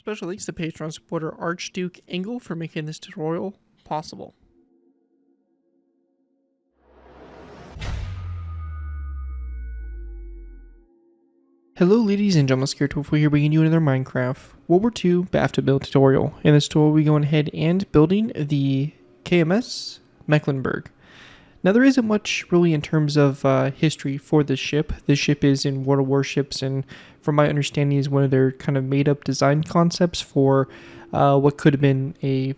Special thanks to Patreon supporter Archduke Engel for making this tutorial possible. Hello ladies and gentlemen, Scaretooth here bringing you another Minecraft World War II BAFTA build tutorial. In this tutorial we're going ahead and building the KMS Mecklenburg. Now there isn't much really in terms of history for this ship. This ship is in World of Warships and from my understanding is one of their kind of made up design concepts for what could have been a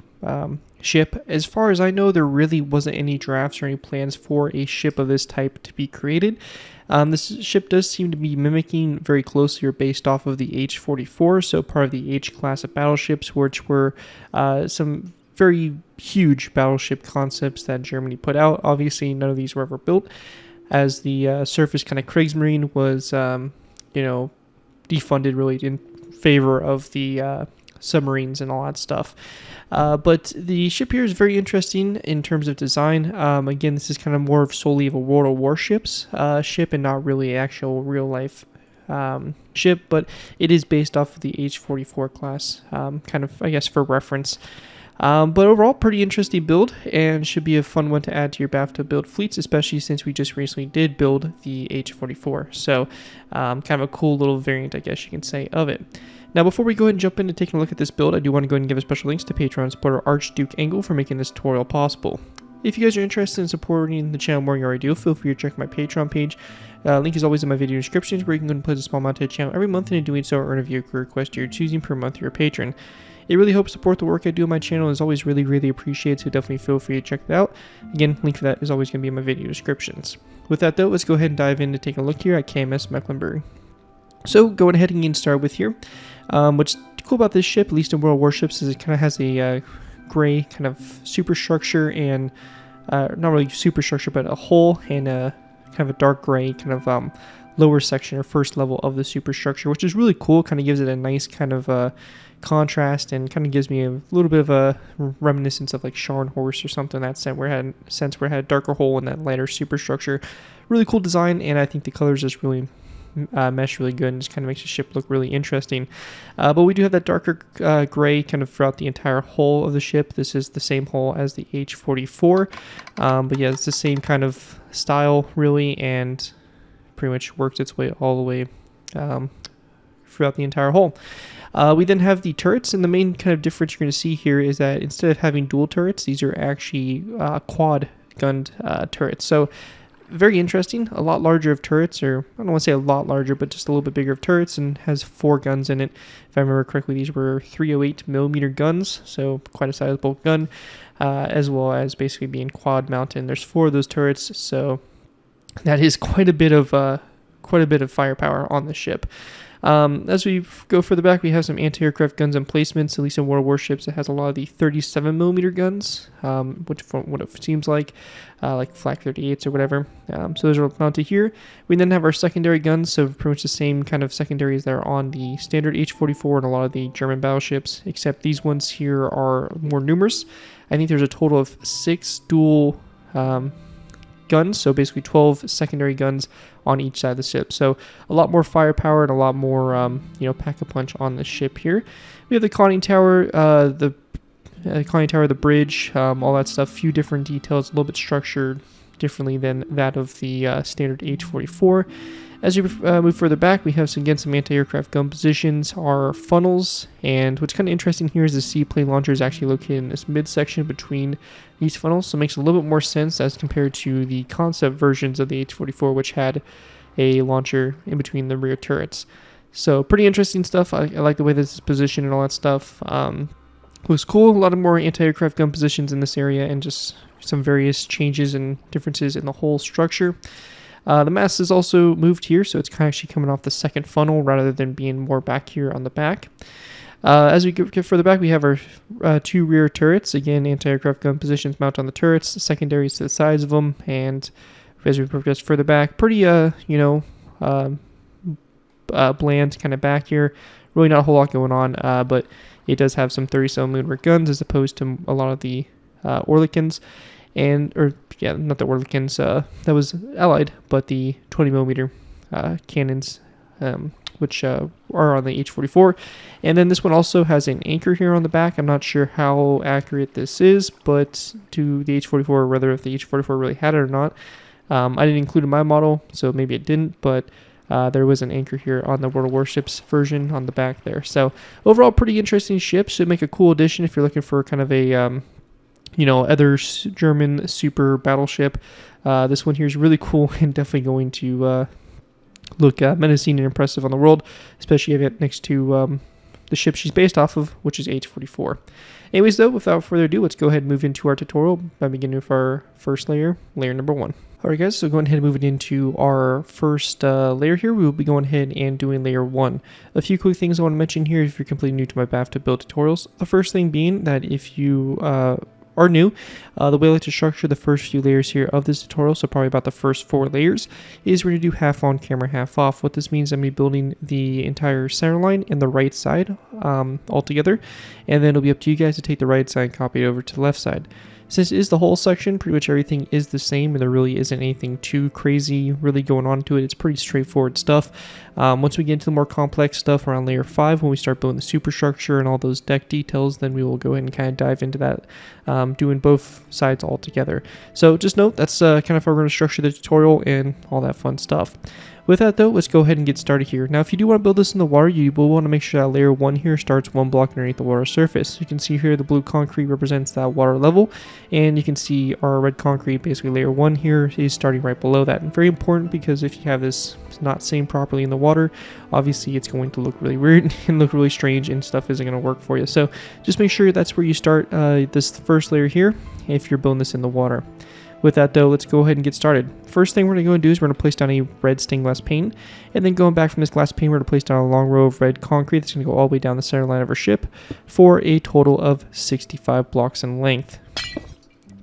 ship. As far as I know, there really wasn't any drafts or any plans for a ship of this type to be created. This ship does seem to be mimicking very closely or based off of the H-44, so part of the H-Class of battleships, which were some very huge battleship concepts that Germany put out. Obviously, none of these were ever built, as the surface kind of Kriegsmarine was, defunded really in favor of the submarines and all that stuff. But the ship here is very interesting in terms of design. Again, this is kind of more of solely of a World of Warships ship and not really actual real life ship, but it is based off of the H-44 class, kind of, I guess, for reference. But overall, pretty interesting build and should be a fun one to add to your BAFTA build fleets, especially since we just recently did build the H-44. So kind of a cool little variant, I guess you can say, of it. Now, before we go ahead and jump into taking a look at this build, I do want to go ahead and give a special thanks to Patreon supporter Archduke Engel for making this tutorial possible. If you guys are interested in supporting the channel more than you already do, feel free to check my Patreon page. Link is always in my video descriptions, where you can go and pledge a small amount to the channel every month, and in doing so, earn a viewer request you're choosing per month you're a patron. It really helps support the work I do on my channel and is always really, really appreciated, so definitely feel free to check that out. Again, link for that is always going to be in my video descriptions. With that though, let's go ahead and dive in to take a look here at KMS Mecklenburg. So going ahead and getting started with here, what's cool about this ship, at least in World Warships, is it kind of has a gray kind of superstructure and, not really superstructure, but a hull and a kind of a dark gray kind of lower section or first level of the superstructure, which is really cool. Kind of gives it a nice kind of contrast and kind of gives me a little bit of a reminiscence of like Scharnhorst or something in that sense where it had a darker hull and that lighter superstructure. Really cool design, and I think the colors just really mesh really good and just kind of makes the ship look really interesting. But we do have that darker gray kind of throughout the entire hull of the ship. This is the same hull as the H-44, but yeah, it's the same kind of style really, and pretty much works its way all the way throughout the entire hull. We then have the turrets, and the main kind of difference you're going to see here is that instead of having dual turrets, these are actually quad gunned turrets. So very interesting, a lot larger of turrets, or I don't want to say a lot larger, but just a little bit bigger of turrets, and has 4 guns in it. If I remember correctly, these were 308mm guns, so quite a sizable gun, as well as basically being quad mounted. There's 4 of those turrets, so that is quite a bit of firepower on the ship. As we go further back, we have some anti-aircraft guns and placements. At least in World Warships, it has a lot of the 37mm guns, which from what it seems like Flak 38s or whatever. So those are mounted here. We then have our secondary guns, so pretty much the same kind of secondaries that are on the standard H-44 and a lot of the German battleships, except these ones here are more numerous. I think there's a total of 6 dual guns, so basically 12 secondary guns on each side of the ship. So a lot more firepower and a lot more, pack-a-punch on the ship here. We have the conning tower, the bridge, all that stuff. A few different details, a little bit structured differently than that of the standard H-44. As we move further back, we have some anti-aircraft gun positions, our funnels, and what's kind of interesting here is the seaplane launcher is actually located in this midsection between these funnels, so it makes a little bit more sense as compared to the concept versions of the H-44, which had a launcher in between the rear turrets. So pretty interesting stuff. I like the way this is positioned and all that stuff. It was cool. A lot of more anti-aircraft gun positions in this area and just some various changes and differences in the whole structure. The mast is also moved here, so it's kind of actually coming off the second funnel rather than being more back here on the back. As we get further back, we have our 2 rear turrets. Again, anti-aircraft gun positions mount on the turrets, the secondaries to the sides of them, and as we progress further back, pretty, bland kind of back here. Really not a whole lot going on, but it does have some 37mm guns as opposed to a lot of the Oerlikons. Not the Oerlikons, that was Allied, but the 20mm cannons, which are on the H-44. And then this one also has an anchor here on the back. I'm not sure how accurate this is, but to the H-44, or rather if the H-44 really had it or not. I didn't include in my model, so maybe it didn't, but there was an anchor here on the World of Warships version on the back there. So overall, pretty interesting ship. Should make a cool addition if you're looking for kind of a other German super battleship. This one here is really cool and definitely going to look menacing and impressive on the world, especially if you have it next to the ship she's based off of, which is H-44. Anyways, though, without further ado, let's go ahead and move into our tutorial by beginning with our first layer, layer number 1. Alright guys, so going ahead and moving into our first layer here, we will be going ahead and doing layer 1. A few quick things I want to mention here if you're completely new to my BAFTA build tutorials. The first thing being that if you are new, the way I like to structure the first few layers here of this tutorial, so probably about the first 4 layers, is we're going to do half on camera, half off. What this means, I'm going to be building the entire center line and the right side all together, and then it'll be up to you guys to take the right side and copy it over to the left side. Since it is the whole section, pretty much everything is the same, and there really isn't anything too crazy really going on to it. It's pretty straightforward stuff. Once we get into the more complex stuff around layer 5, when we start building the superstructure and all those deck details, then we will go ahead and kind of dive into that, doing both sides all together. So just note, that's kind of how we're going to structure the tutorial and all that fun stuff. With that though, let's go ahead and get started here. Now if you do want to build this in the water, you will want to make sure that layer 1 here starts 1 block underneath the water surface. You can see here the blue concrete represents that water level, and you can see our red concrete, basically layer 1 here, is starting right below that. And very important, because if you have this not sitting properly in the water, obviously it's going to look really weird and look really strange, and stuff isn't going to work for you. So just make sure that's where you start this first layer here if you're building this in the water. With that though, let's go ahead and get started. First thing we're going to go and do is we're going to place down a red stained glass pane, and then going back from this glass pane, we're going to place down a long row of red concrete that's going to go all the way down the center line of our ship for a total of 65 blocks in length.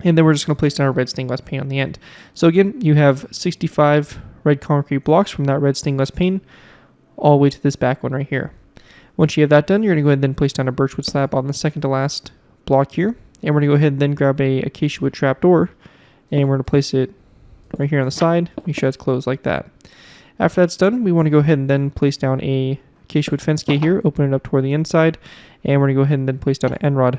And then we're just going to place down a red stained glass pane on the end. So again, you have 65 red concrete blocks from that red stained glass pane all the way to this back one right here. Once you have that done, you're going to go ahead and then place down a birchwood slab on the second to last block here, and we're going to go ahead and then grab a acacia wood trapdoor, and we're going to place it right here on the side. Make sure it's closed like that. After that's done, we want to go ahead and then place down a acacia wood fence gate here, open it up toward the inside, and we're going to go ahead and then place down an end rod,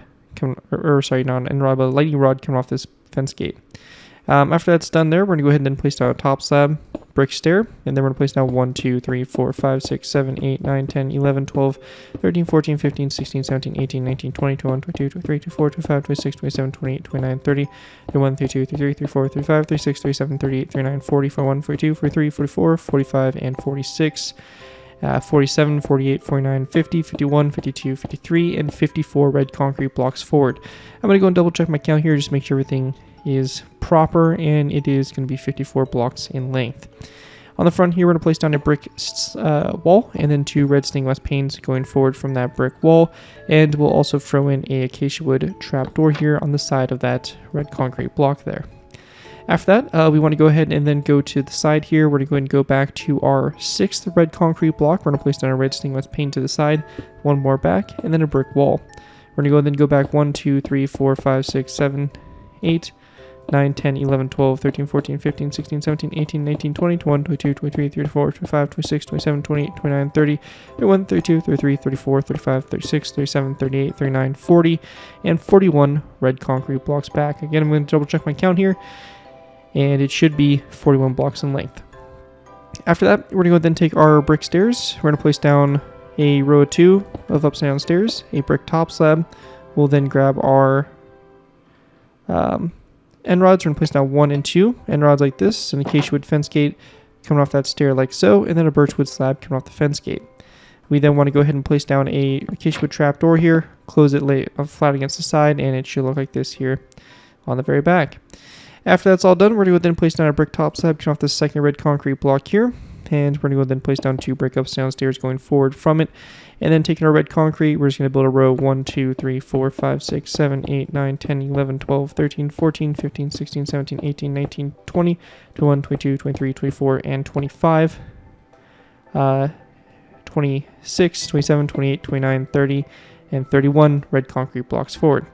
sorry, not an end rod, but a lightning rod coming off this fence gate. After that's done there, we're going to go ahead and then place down a top slab, brick stair, and then we're going to place down 1, 2, 3, 4, 5, 6, 7, 8, 9, 10, 11, 12, 13, 14, 15, 16, 17, 18, 19, 20, 21, 22, 23, 24, 25, 26, 27, 28, 29, 30, 31, 32, 33, 34, 35, 36, 37, 38, 39, 40, 41, 42, 43, 44, 45, and 46. 47, 48, 49, 50, 51, 52, 53, and 54 red concrete blocks forward. I'm going to go and double check my count here, just make sure everything is proper, and it is going to be 54 blocks in length. On the front here, we're going to place down a brick wall, and then 2 red stained glass panes going forward from that brick wall, and we'll also throw in a acacia wood trapdoor here on the side of that red concrete block there. After that, we want to go ahead and then go to the side here. We're going to go ahead and go back to our 6th red concrete block. We're going to place down a red stained glass pane to the side, 1 more back, and then a brick wall. We're going to go ahead and go back 1, 2, 3, 4, 5, 6, 7, 8, 9, 10, 11, 12, 13, 14, 15, 16, 17, 18, 19, 20, 21, 22, 23, 24, 25, 26, 27, 28, 29, 30, 31, 32, 33, 34, 35, 36, 37, 38, 39, 40, and 41 red concrete blocks back. Again, I'm going to double check my count here, and it should be 41 blocks in length. After that, we're going to go ahead and take our brick stairs. We're going to place down a row of 2 of upside down stairs, a brick top slab. We'll then grab our end rods. We're going to place down 1 and 2 end rods like this, an acacia wood fence gate coming off that stair like so, and then a birchwood slab coming off the fence gate. We then want to go ahead and place down a acacia wood trapdoor here, close it flat against the side, and it should look like this here on the very back. After that's all done, we're going to go then place down a brick top slab coming off the second red concrete block here, and we're going to go then place down 2 brick ups downstairs going forward from it. And then taking our red concrete, we're just going to build a row 1, 2, 3, 4, 5, 6, 7, 8, 9, 10, 11, 12, 13, 14, 15, 16, 17, 18, 19, 20, 21, 22, 23, 24, and 25, 26, 27, 28, 29, 30, and 31 red concrete blocks forward.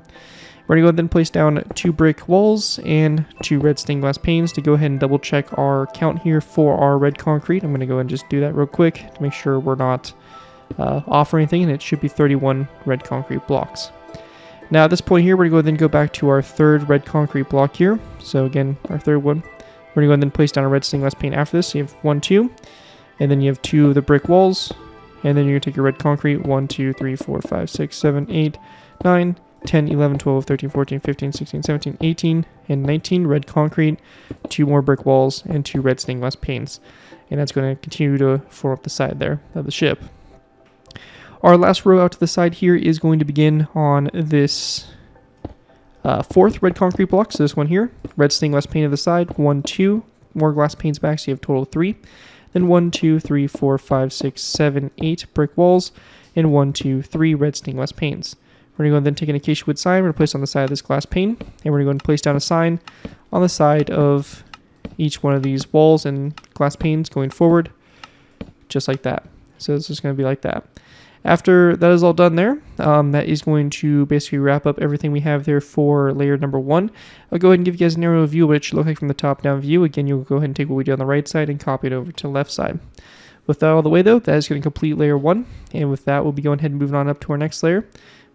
We're going to go ahead and place down 2 brick walls and 2 red stained glass panes to go ahead and double check our count here for our red concrete. I'm going to go ahead and just do that real quick to make sure we're not off or anything, and it should be 31 red concrete blocks. Now at this point here, we're going to go ahead and go back to our 3rd red concrete block here. So again, our 3rd one. We're going to go ahead and place down a red stained glass pane after this. So you have 1, 2, and then you have 2 of the brick walls, and then you're going to take your red concrete, 1, 2, 3, 4, 5, 6, 7, 8, 9, 10, 11, 12, 13, 14, 15, 16, 17, 18, and 19 red concrete, 2 more brick walls, and 2 red stained glass panes. And that's going to continue to form up the side there of the ship. Our last row out to the side here is going to begin on this 4th red concrete block. So this one here, red stained glass pane to the side, 1, 2 more glass panes back, so you have a total of 3. Then 1, 2, 3, 4, 5, 6, 7, 8 brick walls, and 1, 2, 3 red stained glass panes. We're going to go and then take an acacia wood sign. We're going to place on the side of this glass pane, and we're going to go and place down a sign on the side of each one of these walls and glass panes going forward, just like that. So it's just going to be like that. After that is all done there, that is going to basically wrap up everything we have there for layer number 1. I'll go ahead and give you guys an aerial view of what it should look like from the top-down view. Again, you'll go ahead and take what we did on the right side and copy it over to the left side. With that out of the way, though, that is going to complete layer 1. And with that, we'll be going ahead and moving on up to our next layer,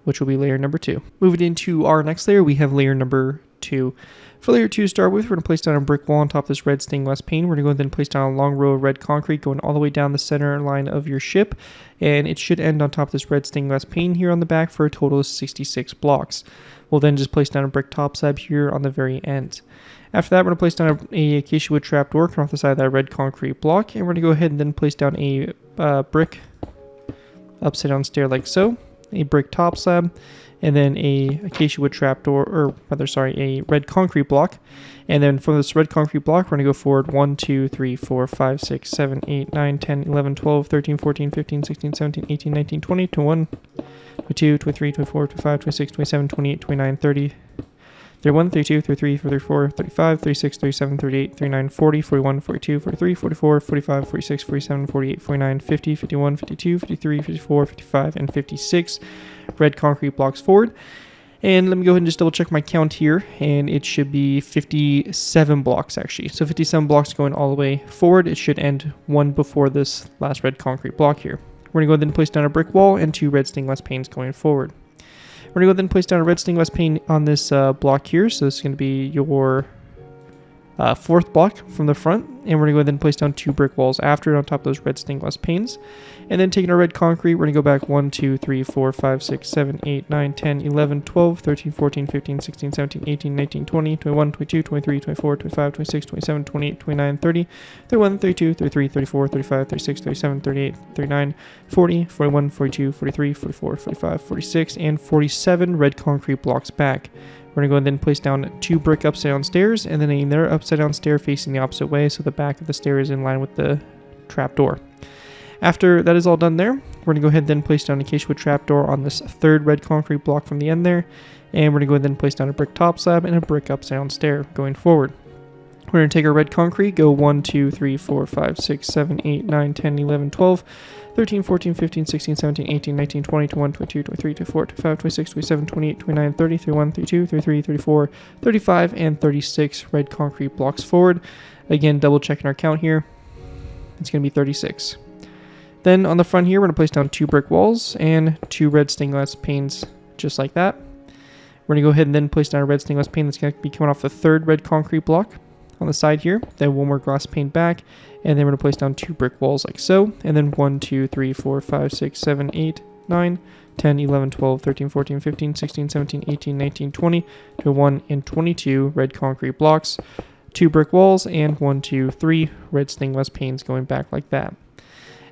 which will be layer number 2. Moving into our next layer, we have layer number 2. For layer 2 to start with, we're going to place down a brick wall on top of this red stained glass pane. We're going to go ahead and place down a long row of red concrete going all the way down the center line of your ship. And it should end on top of this red stained glass pane here on the back for a total of 66 blocks. We'll then just place down a brick top slab here on the very end. After that, we're going to place down a acacia wood trapdoor coming off the side of that red concrete block. And we're going to go ahead and then place down a brick upside down stair like so. A brick top slab, and then a acacia wood trapdoor, or rather, sorry, a red concrete block. And then from this red concrete block, we're going to go forward 1, 2, 3, 4, 5, 6, 7, 8, 9, 10, 11, 12, 13, 14, 15, 16, 17, 18, 19, 20, 21, 22, 23, 24, 25, 26, 27, 28, 29, 30, 31, 32, 33, 34, 35, 36, 37, 38, 39, 40, 41, 42, 43, 44, 45, 46, 47, 48, 49, 50, 51, 52, 53, 54, 55, and 56 red concrete blocks forward. And let me go ahead and just double check my count here, and it should be 57 blocks actually. So 57 blocks going all the way forward. It should end one before this last red concrete block here. We're going to go ahead and place down a brick wall and 2 red stained glass panes going forward. We're going to go ahead and place down a red stained glass pane on this block here. So this is going to be your 4th block from the front. And we're going to go ahead and place down 2 brick walls after it on top of those red stained glass panes. And then taking our red concrete, we're going to go back 1, 2, 3, 4, 5, 6, 7, 8, 9, 10, 11, 12, 13, 14, 15, 16, 17, 18, 19, 20, 21, 22, 23, 24, 25, 26, 27, 28, 29, 30, 31, 32, 33, 34, 35, 36, 37, 38, 39, 40, 41, 42, 43, 44, 45, 46, and 47 red concrete blocks back. We're going to go ahead and then place down 2 brick upside down stairs, and then another upside down stair facing the opposite way, so the back of the stair is in line with the trapdoor. After that is all done there, we're going to go ahead and then place down a acacia wood trapdoor on this 3rd red concrete block from the end there, and we're going to go ahead and then place down a brick top slab and a brick upside down stair going forward. We're going to take our red concrete, go 1, 2, 3, 4, 5, 6, 7, 8, 9, 10, 11, 12, 13, 14, 15, 16, 17, 18, 19, 20, 21, 22, 23, 24, 25, 26, 27, 28, 29, 30, 31, 32, 33, 34, 35, and 36 red concrete blocks forward. Again, double checking our count here. It's going to be 36. Then on the front here, we're going to place down 2 brick walls and 2 red stained glass panes, just like that. We're going to go ahead and then place down a red stained glass pane that's going to be coming off the 3rd red concrete block on the side here. Then 1 more glass pane back, and then we're going to place down 2 brick walls like so. And then 1, 2, 3, 4, 5, 6, 7, 8, 9, 10, 11, 12, 13, 14, 15, 16, 17, 18, 19, 20, 21, and 22 red concrete blocks, 2 brick walls, and 1, 2, 3 red stained glass panes going back like that.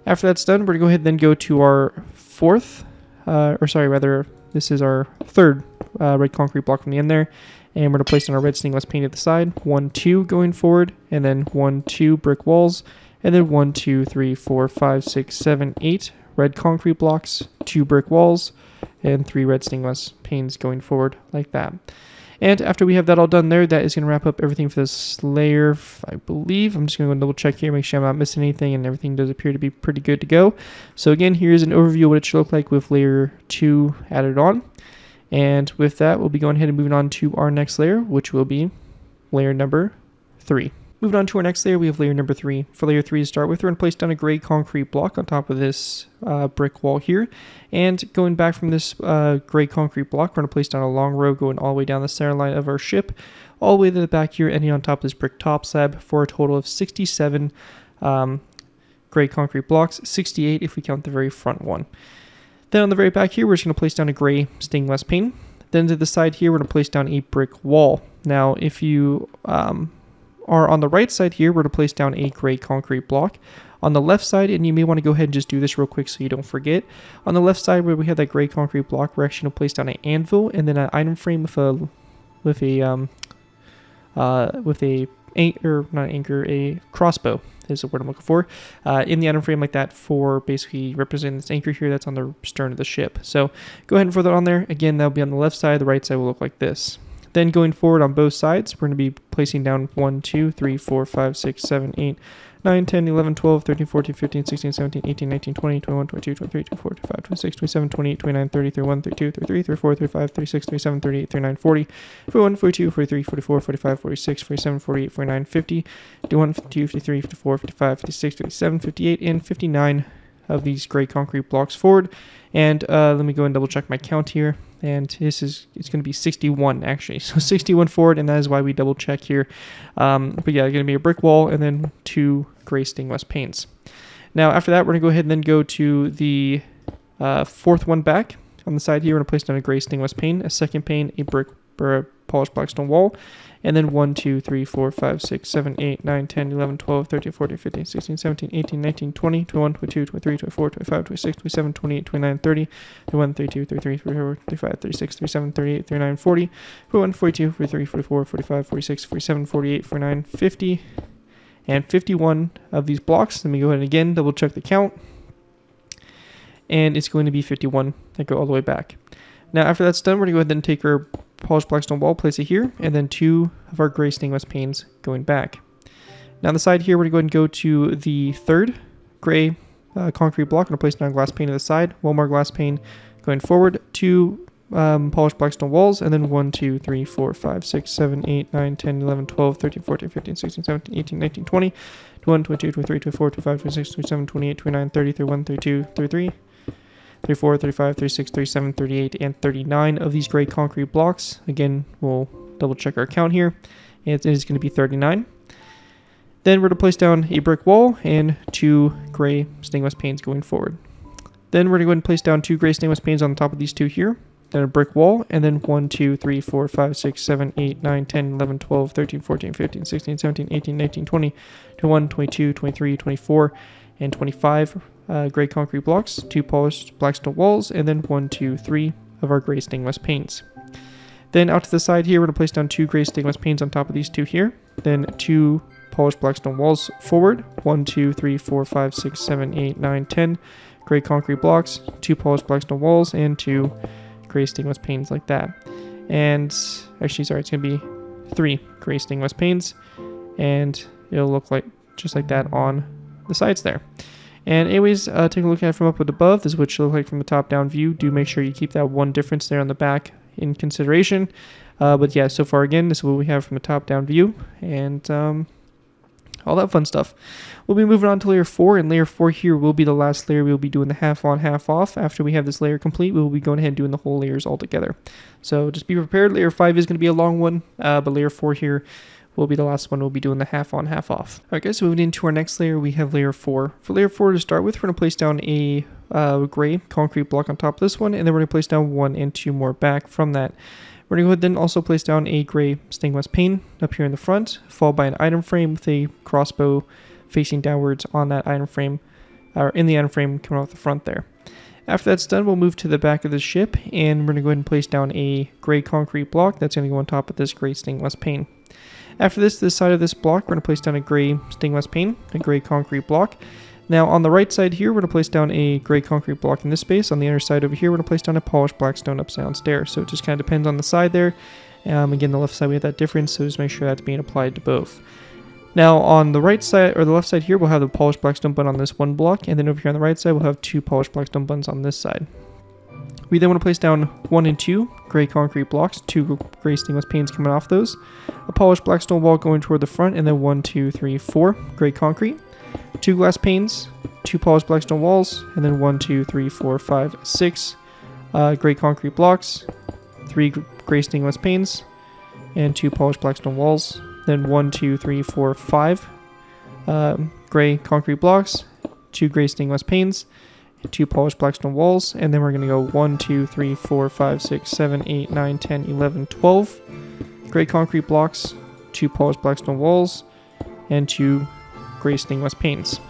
After that's done, we're going to go ahead and then go to our 4th, this is our 3rd red concrete block from the end there. And we're going to place on our red stained glass pane at the side, 1, 2 going forward, and then 1, 2 brick walls, and then 1, 2, 3, 4, 5, 6, 7, 8 red concrete blocks, 2 brick walls, and 3 red stained glass panes going forward like that. And after we have that all done there, that is going to wrap up everything for this layer, I believe. I'm just going to go double check here, make sure I'm not missing anything, and everything does appear to be pretty good to go. So again, here's an overview of what it should look like with layer 2 added on. And with that, we'll be going ahead and moving on to our next layer, which will be layer number 3. Moving on to our next layer, we have layer number 3. For layer 3 to start with, we're going to place down a gray concrete block on top of this brick wall here. And going back from this gray concrete block, we're going to place down a long row going all the way down the center line of our ship, all the way to the back here, ending on top of this brick top slab for a total of 67 gray concrete blocks, 68 if we count the very front one. Then on the very back here, we're just going to place down a gray stained glass pane. Then to the side here, we're going to place down a brick wall. Now, if you are on the right side here, we're going to place down a gray concrete block. On the left side, and you may want to go ahead and just do this real quick so you don't forget. On the left side where we have that gray concrete block, we're actually going to place down an anvil and then an item frame a crossbow is the word I'm looking for, in the item frame like that for basically representing this anchor here that's on the stern of the ship. So go ahead and throw that on there. Again, that'll be on the left side. The right side will look like this. Then going forward on both sides, we're going to be placing down 1, 2, 3, 4, 5, 6, 7, 8, 9, 10, 11, 12, 13, 14, 15, 16, 17, 18, 19, 20, 21, 22, 23, 24, 25, 26, 27, 28, 29, 30, 31, 32, 33, 34, 35, 36, 37, 38, 39, 40, 41, 42, 43, 44, 45, 46, 47, 48, 49, 50, 51, 52, 53, 54, 55, 56, 57, 58, and 59 of these gray concrete blocks forward. And let me go and double check my count here. And it's going to be 61 actually. So 61 forward, and that is why we double check here. But yeah, going to be a brick wall and then 2 gray stained glass panes. Now after that, we're going to go ahead and then go to the fourth one back. On the side here, we're going to place down a gray stained glass pane, a second pane, a brick or a polished black stone wall, and then 1, 2, 3, 4, 5, 6, 7, 8, 9, 10, 11, 12, 13, 14, 15, 16, 17, 18, 19, 20, 21, 22, 23, 24, 25, 26, 27, 28, 29, 30, 31, 32, 33, 34, 35, 36, 37, 38, 39, 40, 41, 42, 43, 44, 45, 46, 47, 48, 49, 50, and 51 of these blocks. Let me go ahead and again double check the count. And it's going to be 51 that go all the way back. Now after that's done, we're going to go ahead and take our polished black stone wall, place it here, and then 2 of our gray stained glass panes going back. Now on the side here, we're going to go ahead and go to the third gray concrete block. I'm going to place down a glass pane to the side, 1 more glass pane going forward, 2 polished black stone walls, and then 1, 2, 3, 4, 5, 6, 7, 8, 9, 10, 11, 12, 13, 14, 15, 16, 17, 18, 19, 20, 21, 22, 23, 24, 25, 26, 27, 28, 29, 30, 31, 32, 33, 34, 35, 36, 37, 38, and 39 of these gray concrete blocks. Again, we'll double check our count here. It is going to be 39. Then we're going to place down a brick wall and 2 gray stained glass panes going forward. Then we're going to go ahead and place down 2 gray stained glass panes on top of these 2 here. Then a brick wall, and then 1, 2, 3, 4, 5, 6, 7, 8, 9, 10, 11, 12, 13, 14, 15, 16, 17, 18, 19, 20, 21, 22, 23, 24, and 25 gray concrete blocks, 2 polished black stone walls, and then 1, 2, 3 of our gray stained glass panes. Then out to the side here, we're going to place down 2 gray stained glass panes on top of these 2 here. Then 2 polished black stone walls forward, 1, 2, 3, 4, 5, 6, 7, 8, 9, 10 gray concrete blocks, 2 polished black stone walls, and 2 gray stained glass panes like that. And actually, sorry, it's going to be 3 gray stained glass panes, and it'll look like just like that on the sides there. And anyways, take a look at it from up and above. This is what it should look like from the top-down view. Do make sure you keep that one difference there on the back in consideration. But yeah, so far, again, this is what we have from the top-down view. And all that fun stuff. We'll be moving on to layer 4, and layer 4 here will be the last layer. We'll be doing the half on, half off. After we have this layer complete, we'll be going ahead and doing the whole layers all together. So just be prepared. Layer 5 is going to be a long one, but layer 4 here will be the last one. We'll be doing the half on, half off. Alright guys, so moving into our next layer, we have layer 4. For layer 4 to start with, we're going to place down a gray concrete block on top of this one, and then we're going to place down 1 and 2 more back from that. We're going to go ahead and also place down a gray stained glass pane up here in the front, followed by an item frame with a crossbow facing downwards on that item frame, or in the item frame coming off the front there. After that's done, we'll move to the back of the ship, and we're going to go ahead and place down a gray concrete block that's going to go on top of this gray stained glass pane. After this side of this block, we're going to place down a gray stained glass pane, a gray concrete block. Now on the right side here, we're going to place down a gray concrete block in this space. On the other side over here, we're going to place down a polished black stone upside down stair. So it just kind of depends on the side there. Again, the left side we have that difference, so just make sure that's being applied to both. Now on the right side, or the left side here, we'll have the polished black stone button on this one block, and then over here on the right side, we'll have 2 polished black stone buttons on this side. We then want to place down 1 and 2 gray concrete blocks, 2 gray stainless panes coming off those, a polished black stone wall going toward the front, and then 1, 2, 3, 4 gray concrete, 2 glass panes, 2 polished black stone walls, and then 1, 2, 3, 4, 5, 6 gray concrete blocks, 3 gray stainless panes, and 2 polished black stone walls. Then 1, 2, 3, 4, 5 gray concrete blocks, 2 gray stainless panes, 2 polished black stone walls, and then we're going to go 1, 2, 3, 4, 5, 6, 7, 8, 9, 10, 11, 12 gray concrete blocks, 2 polished black stone walls, and 2 gray stainless panes.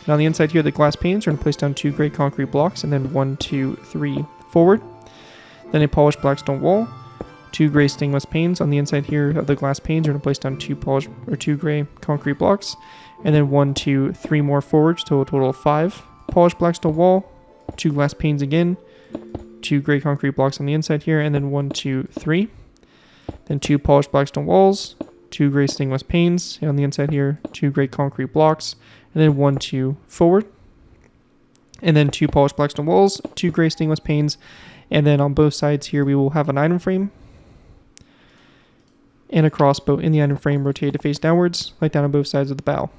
Now on the inside here, the glass panes, we're going to place down 2 gray concrete blocks, and then 1, 2, 3 forward. Then a polished black stone wall, 2 gray stainless panes. On the inside here of the glass panes, we're going to place down 2 gray concrete blocks, and then 1, 2, 3 more forwards, to a total of 5. Polished black stone wall, 2 glass panes again, 2 gray concrete blocks on the inside here, and then 1, 2, 3. Then 2 polished black stone walls, 2 gray stainless panes, and on the inside here, 2 gray concrete blocks, and then 1, 2 forward. And then 2 polished black stone walls, 2 gray stainless panes, and then on both sides here, we will have an item frame and a crossbow in the item frame rotated to face downwards, like that on both sides of the bow.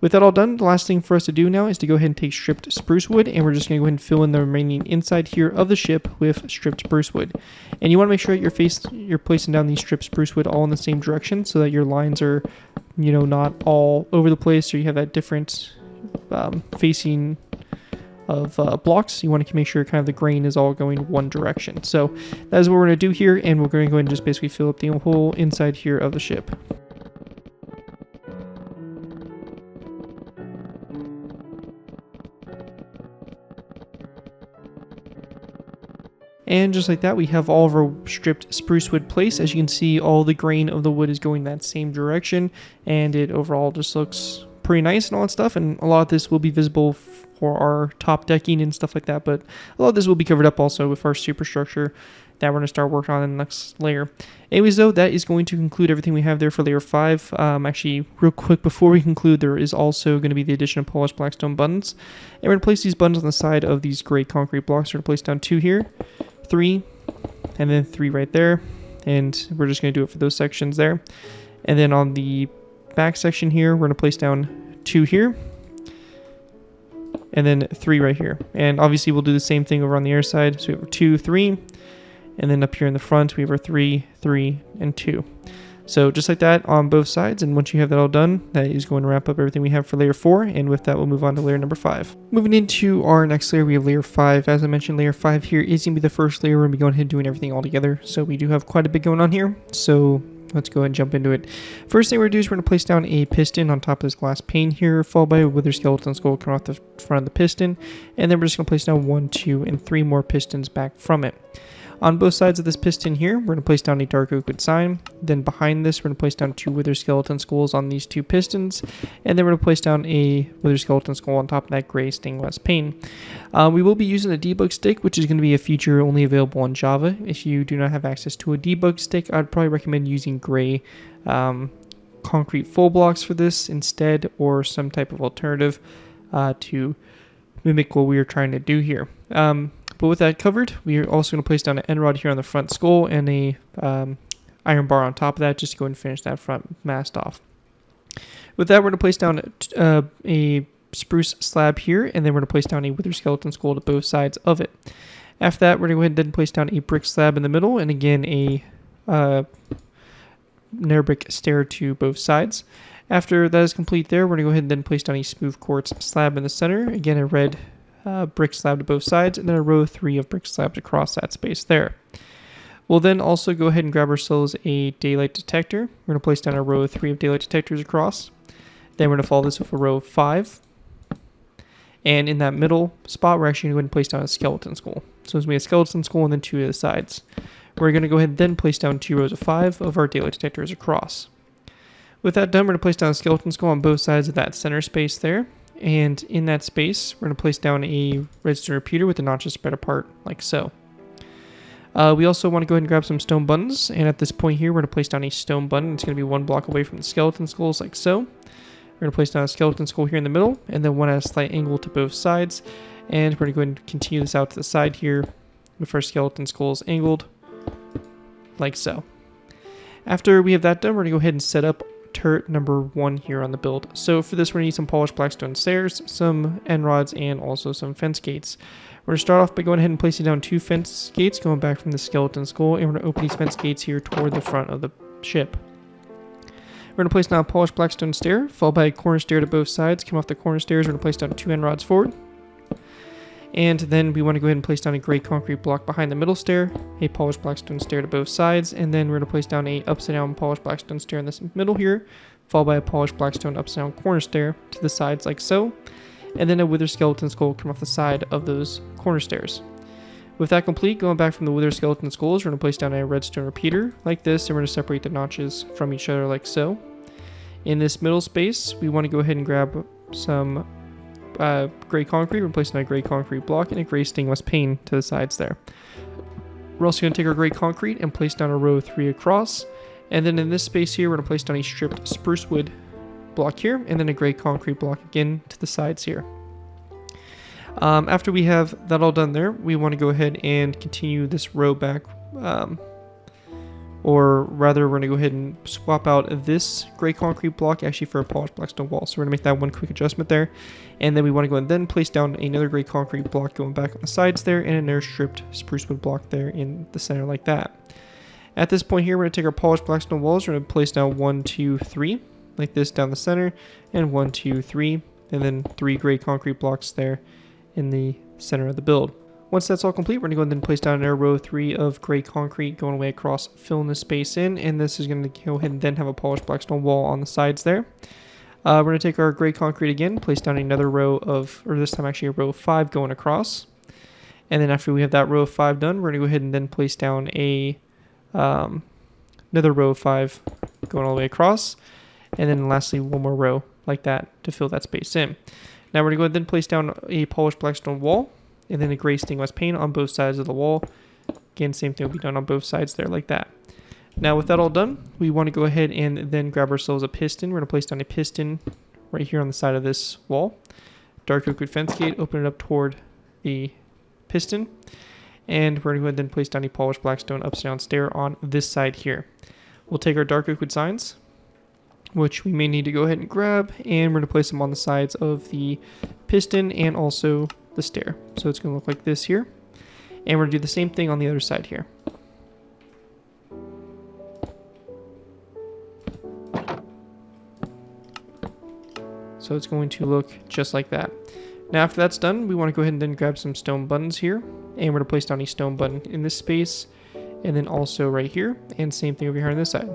With that all done, the last thing for us to do now is to go ahead and take stripped spruce wood, and we're just going to go ahead and fill in the remaining inside here of the ship with stripped spruce wood. And you want to make sure that you're placing down these stripped spruce wood all in the same direction, so that your lines are, not all over the place, so you have that different facing of blocks. You want to make sure kind of the grain is all going one direction. So that is what we're going to do here, and we're going to go ahead and just basically fill up the whole inside here of the ship. And just like that, we have all of our stripped spruce wood placed. As you can see, all the grain of the wood is going that same direction, and it overall just looks pretty nice and all that stuff. And a lot of this will be visible for our top decking and stuff like that, but a lot of this will be covered up also with our superstructure that we're going to start working on in the next layer. Anyways, though, that is going to conclude everything we have there for layer 5. Actually, real quick, before we conclude, there is also going to be the addition of polished blackstone buttons. And we're going to place these buttons on the side of these gray concrete blocks. We're going to place down 2 here, 3, and then 3 right there. And we're just going to do it for those sections there. And then on the back section here, we're going to place down 2 here, and then 3 right here. And obviously, we'll do the same thing over on the air side. So we have 2, 3. And then up here in the front, we have our 3, 3, and 2. So just like that on both sides. And once you have that all done, that is going to wrap up everything we have for layer 4. And with that, we'll move on to layer number 5. Moving into our next layer, we have layer 5. As I mentioned, layer 5 here is going to be the first layer. We're going to be going ahead and doing everything all together. So we do have quite a bit going on here. So let's go ahead and jump into it. First thing we're going to do is we're going to place down a piston on top of this glass pane here, followed by a wither skeleton skull coming off the front of the piston. And then we're just going to place down 1, 2, and 3 more pistons back from it. On both sides of this piston here, we're going to place down a dark oak wood sign. Then behind this, we're going to place down 2 wither skeleton skulls on these 2 pistons. And then we're going to place down a wither skeleton skull on top of that gray stained glass pane. We will be using a debug stick, which is going to be a feature only available on Java. If you do not have access to a debug stick, I'd probably recommend using gray concrete full blocks for this instead, or some type of alternative to mimic what we are trying to do here. But with that covered, we are also going to place down an end rod here on the front skull and a iron bar on top of that, just to go and finish that front mast off. With that, we're going to place down a spruce slab here, and then we're going to place down a wither skeleton skull to both sides of it. After that, we're going to go ahead and then place down a brick slab in the middle, and again a nether brick stair to both sides. After that is complete there, we're going to go ahead and then place down a smooth quartz slab in the center, again a red brick slab to both sides, and then a row 3 of brick slabs across that space there. We'll then also go ahead and grab ourselves a daylight detector. We're going to place down a row 3 of daylight detectors across. Then we're going to follow this with a row 5. And in that middle spot, we're actually going to go ahead and place down a skeleton skull. So it's going to be a skeleton skull and then 2 of the sides. We're going to go ahead and then place down 2 rows of 5 of our daylight detectors across. With that done, we're going to place down a skeleton skull on both sides of that center space there. And in that space, we're going to place down a redstone repeater with the notches spread apart like so. We also want to go ahead and grab some stone buttons. And at this point here, we're going to place down a stone button. It's going to be 1 block away from the skeleton skulls like so. We're going to place down a skeleton skull here in the middle, and then one at a slight angle to both sides. And we're going to go ahead and continue this out to the side here with our skeleton skulls angled like so. After we have that done, we're going to go ahead and set up turret number 1 here on the build. So for this, we're going to need some polished blackstone stairs, some end rods, and also some fence gates. We're going to start off by going ahead and placing down 2 fence gates going back from the skeleton skull, and we're going to open these fence gates here toward the front of the ship. We're going to place down a polished blackstone stair, followed by a corner stair to both sides. Come off the corner stairs, we're going to place down 2 end rods forward. And then we want to go ahead and place down a gray concrete block behind the middle stair, a polished blackstone stair to both sides, and then we're going to place down a upside down polished blackstone stair in this middle here, followed by a polished blackstone upside down corner stair to the sides like so. And then a wither skeleton skull will come off the side of those corner stairs. With that complete, going back from the wither skeleton skulls, we're going to place down a redstone repeater like this, and we're going to separate the notches from each other like so. In this middle space, we want to go ahead and grab some gray concrete. We're placing a gray concrete block and a gray stainless pane to the sides there. We're also going to take our gray concrete and place down a row 3 across. And then in this space here, we're going to place down a stripped spruce wood block here, and then a gray concrete block again to the sides here. After we have that all done there, we want to go ahead and continue this row back, or rather we're going to go ahead and swap out this gray concrete block actually for a polished blackstone wall. So we're going to make that one quick adjustment there, and then we want to go and then place down another gray concrete block going back on the sides there, and another stripped spruce wood block there in the center like that. At this point here, we're going to take our polished blackstone walls, we're going to place down 1, 2, 3 like this down the center, and 1, 2, 3, and then 3 gray concrete blocks there in the center of the build. Once that's all complete, we're going to go ahead and place down another row 3 of gray concrete going away across, filling this space in, and this is going to go ahead and then have a polished blackstone wall on the sides there. We're going to take our gray concrete again, place down another row of, or this time actually a row of 5 going across, and then after we have that row of 5 done, we're going to go ahead and then place down a another row of 5 going all the way across, and then lastly one more row like that to fill that space in. Now we're going to go ahead and then place down a polished blackstone wall, and then a gray stainless pane on both sides of the wall. Again, same thing will be done on both sides there like that. Now with that all done, we want to go ahead and then grab ourselves a piston. We're going to place down a piston right here on the side of this wall. Dark oak wood fence gate, open it up toward the piston. And we're going to go ahead and then place down a polished blackstone upside down stair on this side here. We'll take our dark oak wood signs, which we may need to go ahead and grab, and we're going to place them on the sides of the piston and also the stair. So it's going to look like this here. And we're going to do the same thing on the other side here. So it's going to look just like that. Now after that's done, we want to go ahead and then grab some stone buttons here, and we're going to place down a stone button in this space, and then also right here, and same thing over here on this side.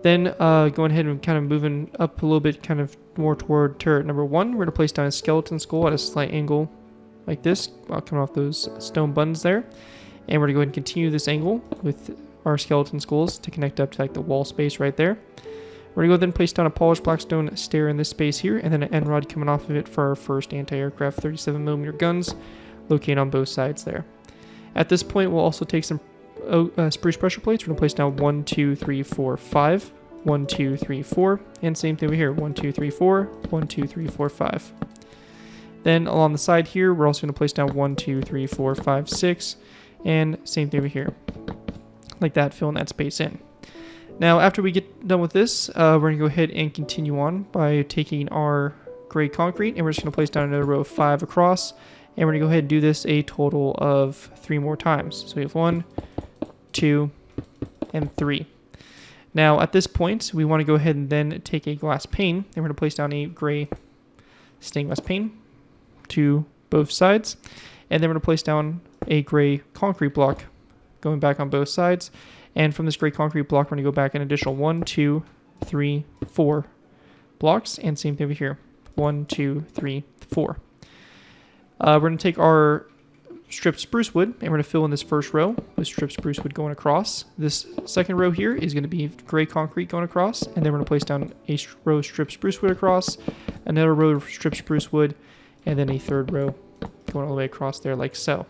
Then going ahead and kind of moving up a little bit, kind of more toward turret number 1, we're going to place down a skeleton skull at a slight angle like this, while coming off those stone buttons there. And we're going to go ahead and continue this angle with our skeleton skulls to connect up to like the wall space right there. We're going to go then place down a polished blackstone stair in this space here, and then an end rod coming off of it for our first anti-aircraft 37mm guns located on both sides there. At this point, we'll also take some spruce pressure plates. We're going to place down 1, 2, 3, 4, 5. 1, 2, 3, 4. And same thing over here. 1, 2, 3, 4. 1, 2, 3, 4, 5. Then along the side here, we're also going to place down 1, 2, 3, 4, 5, 6. And same thing over here. Like that, filling that space in. Now, after we get done with this, we're going to go ahead and continue on by taking our gray concrete, and we're just going to place down another row of 5 across, and we're going to go ahead and do this a total of 3 more times. So we have 1, 2, and 3. Now, at this point, we want to go ahead and then take a glass pane, and we're going to place down a gray stained glass pane to both sides, and then we're going to place down a gray concrete block going back on both sides. And from this gray concrete block, we're going to go back an additional 1, 2, 3, 4 blocks. And same thing over here. 1, 2, 3, 4. We're going to take our stripped spruce wood, and we're going to fill in this first row with stripped spruce wood going across. This second row here is going to be gray concrete going across. And then we're going to place down a row of stripped spruce wood across, another row of stripped spruce wood, and then a third row going all the way across there like so.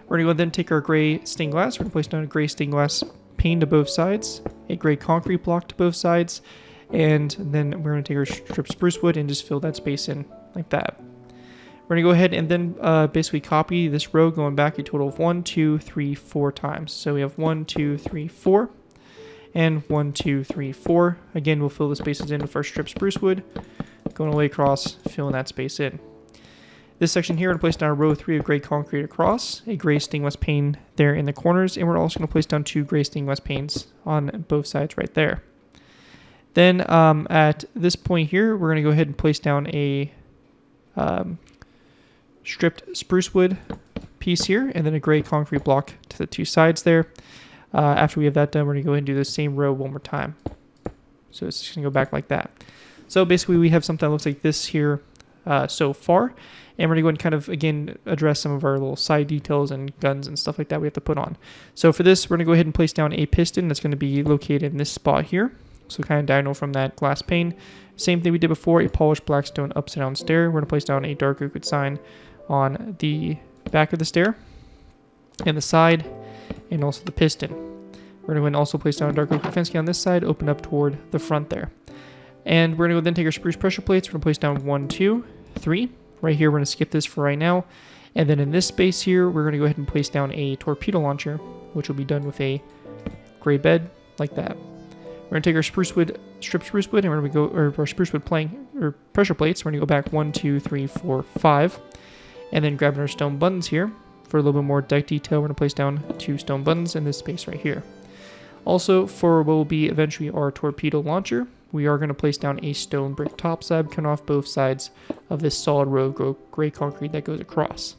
We're going to go then take our gray stained glass. We're going to place down a gray stained glass pane to both sides, a gray concrete block to both sides, and then we're going to take our stripped spruce wood and just fill that space in like that. We're going to go ahead and then basically copy this row going back a total of 1, 2, 3, 4 times. So we have 1, 2, 3, 4, and 1, 2, 3, 4. Again, we'll fill the spaces in with our strip spruce wood, going all the way across, filling that space in. This section here, we're going to place down a row 3 of gray concrete across, a gray stained glass pane there in the corners, and we're also going to place down 2 gray stained glass panes on both sides right there. Then at this point here, we're going to go ahead and place down a stripped spruce wood piece here, and then a gray concrete block to the 2 sides there. After we have that done, we're going to go ahead and do the same row one more time. So it's just going to go back like that. So basically we have something that looks like this here so far. And we're going to go ahead and kind of, again, address some of our little side details and guns and stuff like that we have to put on. So for this, we're going to go ahead and place down a piston that's going to be located in this spot here. So kind of diagonal from that glass pane. Same thing we did before, a polished blackstone upside down stair. We're going to place down a dark oak sign on the back of the stair and the side, and also the piston. We're going to go ahead and also place down a dark oak fence gate on this side, open up toward the front there. And we're going to go then take our spruce pressure plates. We're going to place down 1, 2, 3. Right here, we're going to skip this for right now. And then in this space here, we're going to go ahead and place down a torpedo launcher, which will be done with a gray bed like that. We're going to take our stripped spruce wood, and we're going to go, or our spruce wood pressure plates. We're going to go back 1, 2, 3, 4, 5. And then grabbing our stone buttons here. For a little bit more deck detail, we're going to place down 2 stone buttons in this space right here. Also, for what will be eventually our torpedo launcher, we are going to place down a stone brick top slab coming off both sides of this solid row of gray concrete that goes across.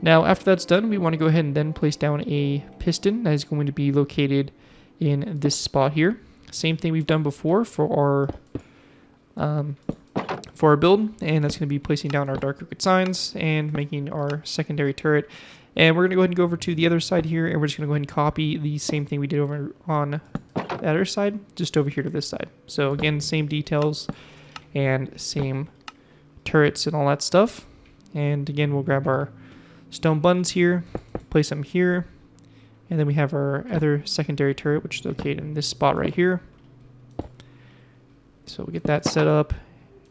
Now, after that's done, we want to go ahead and then place down a piston that is going to be located in this spot here. Same thing we've done before for our build, and that's going to be placing down our dark oak signs and making our secondary turret. And we're going to go ahead and go over to the other side here, and we're just going to go ahead and copy the same thing we did over on the other side, just over here to this side. So again, same details and same turrets and all that stuff. And again, we'll grab our stone buttons here, place them here, and then we have our other secondary turret, which is located in this spot right here. So we'll get that set up.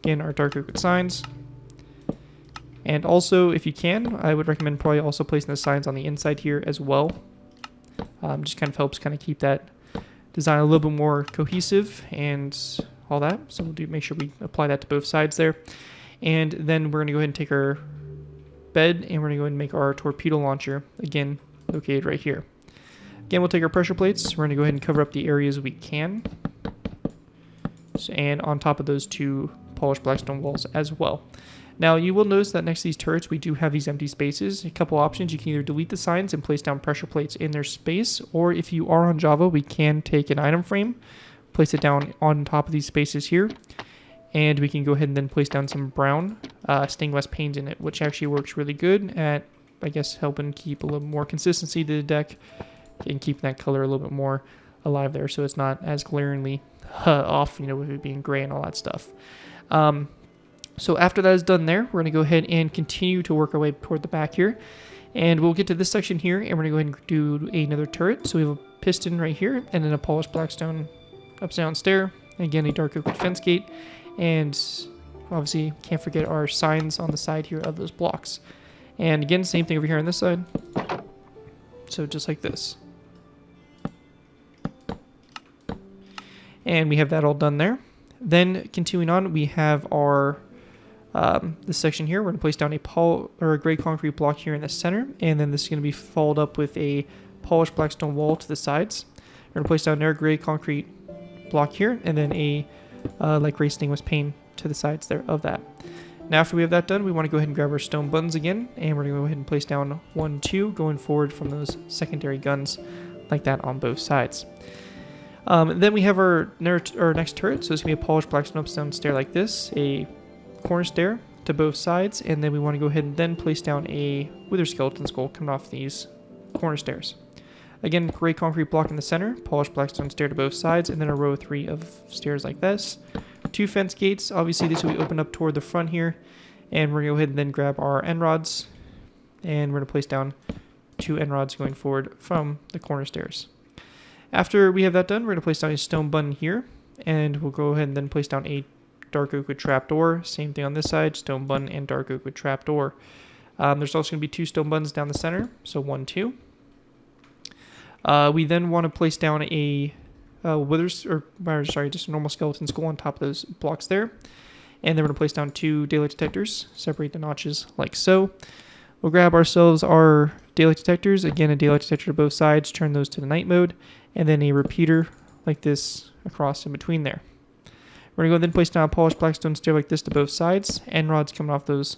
Again, our dark oak signs. And also, if you can, I would recommend probably also placing the signs on the inside here as well. Just kind of helps kind of keep that design a little bit more cohesive and all that. So we'll make sure we apply that to both sides there. And then we're going to go ahead and take our bed, and we're going to go ahead and make our torpedo launcher, again, located right here. Again, we'll take our pressure plates. We're going to go ahead and cover up the areas we can. And on top of those 2 polished blackstone walls as well. Now, you will notice that next to these turrets, we do have these empty spaces. A couple options. You can either delete the signs and place down pressure plates in their space, or if you are on Java, we can take an item frame, place it down on top of these spaces here, and we can go ahead and then place down some brown stained glass panes in it, which actually works really good at, I guess, helping keep a little more consistency to the deck and keep that color a little bit more alive there, so it's not as glaringly off, with it being gray and all that stuff. So after that is done there, we're going to go ahead and continue to work our way toward the back here. And we'll get to this section here, and we're going to go ahead and do another turret. So we have a piston right here, and then a polished blackstone upside down stair. Again, a dark oak fence gate. And obviously, can't forget our signs on the side here of those blocks. And again, same thing over here on this side. So just like this. And we have that all done there. Then continuing on, we have our this section here. We're going to place down a gray concrete block here in the center, and then this is going to be followed up with a polished blackstone wall to the sides. We're going to place down another gray concrete block here, and then a light gray stainless pane to the sides there of that. Now, after we have that done, we want to go ahead and grab our stone buttons again, and we're going to go ahead and place down 1, 2, going forward from those secondary guns like that on both sides. Then we have our next turret, so it's going to be a polished blackstone upstone stair like this, a corner stair to both sides, and then we want to go ahead and then place down a wither skeleton skull coming off these corner stairs. Again, gray concrete block in the center, polished blackstone stair to both sides, and then a row 3 of stairs like this. 2 fence gates, obviously this will be opened up toward the front here, and we're going to go ahead and then grab our end rods, and we're going to place down 2 end rods going forward from the corner stairs. After we have that done, we're going to place down a stone button here, and we'll go ahead and then place down a dark oak with trapdoor. Same thing on this side, stone button and dark oak with trapdoor. There's also going to be 2 stone buttons down the center, so 1, 2. We then want to place down a just a normal skeleton skull on top of those blocks there. And then we're going to place down 2 daylight detectors, separate the notches like so. We'll grab ourselves our daylight detectors, again a daylight detector to both sides, turn those to the night mode, and then a repeater like this across in between there. We're going to go then place down a polished blackstone stair like this to both sides, end rods coming off those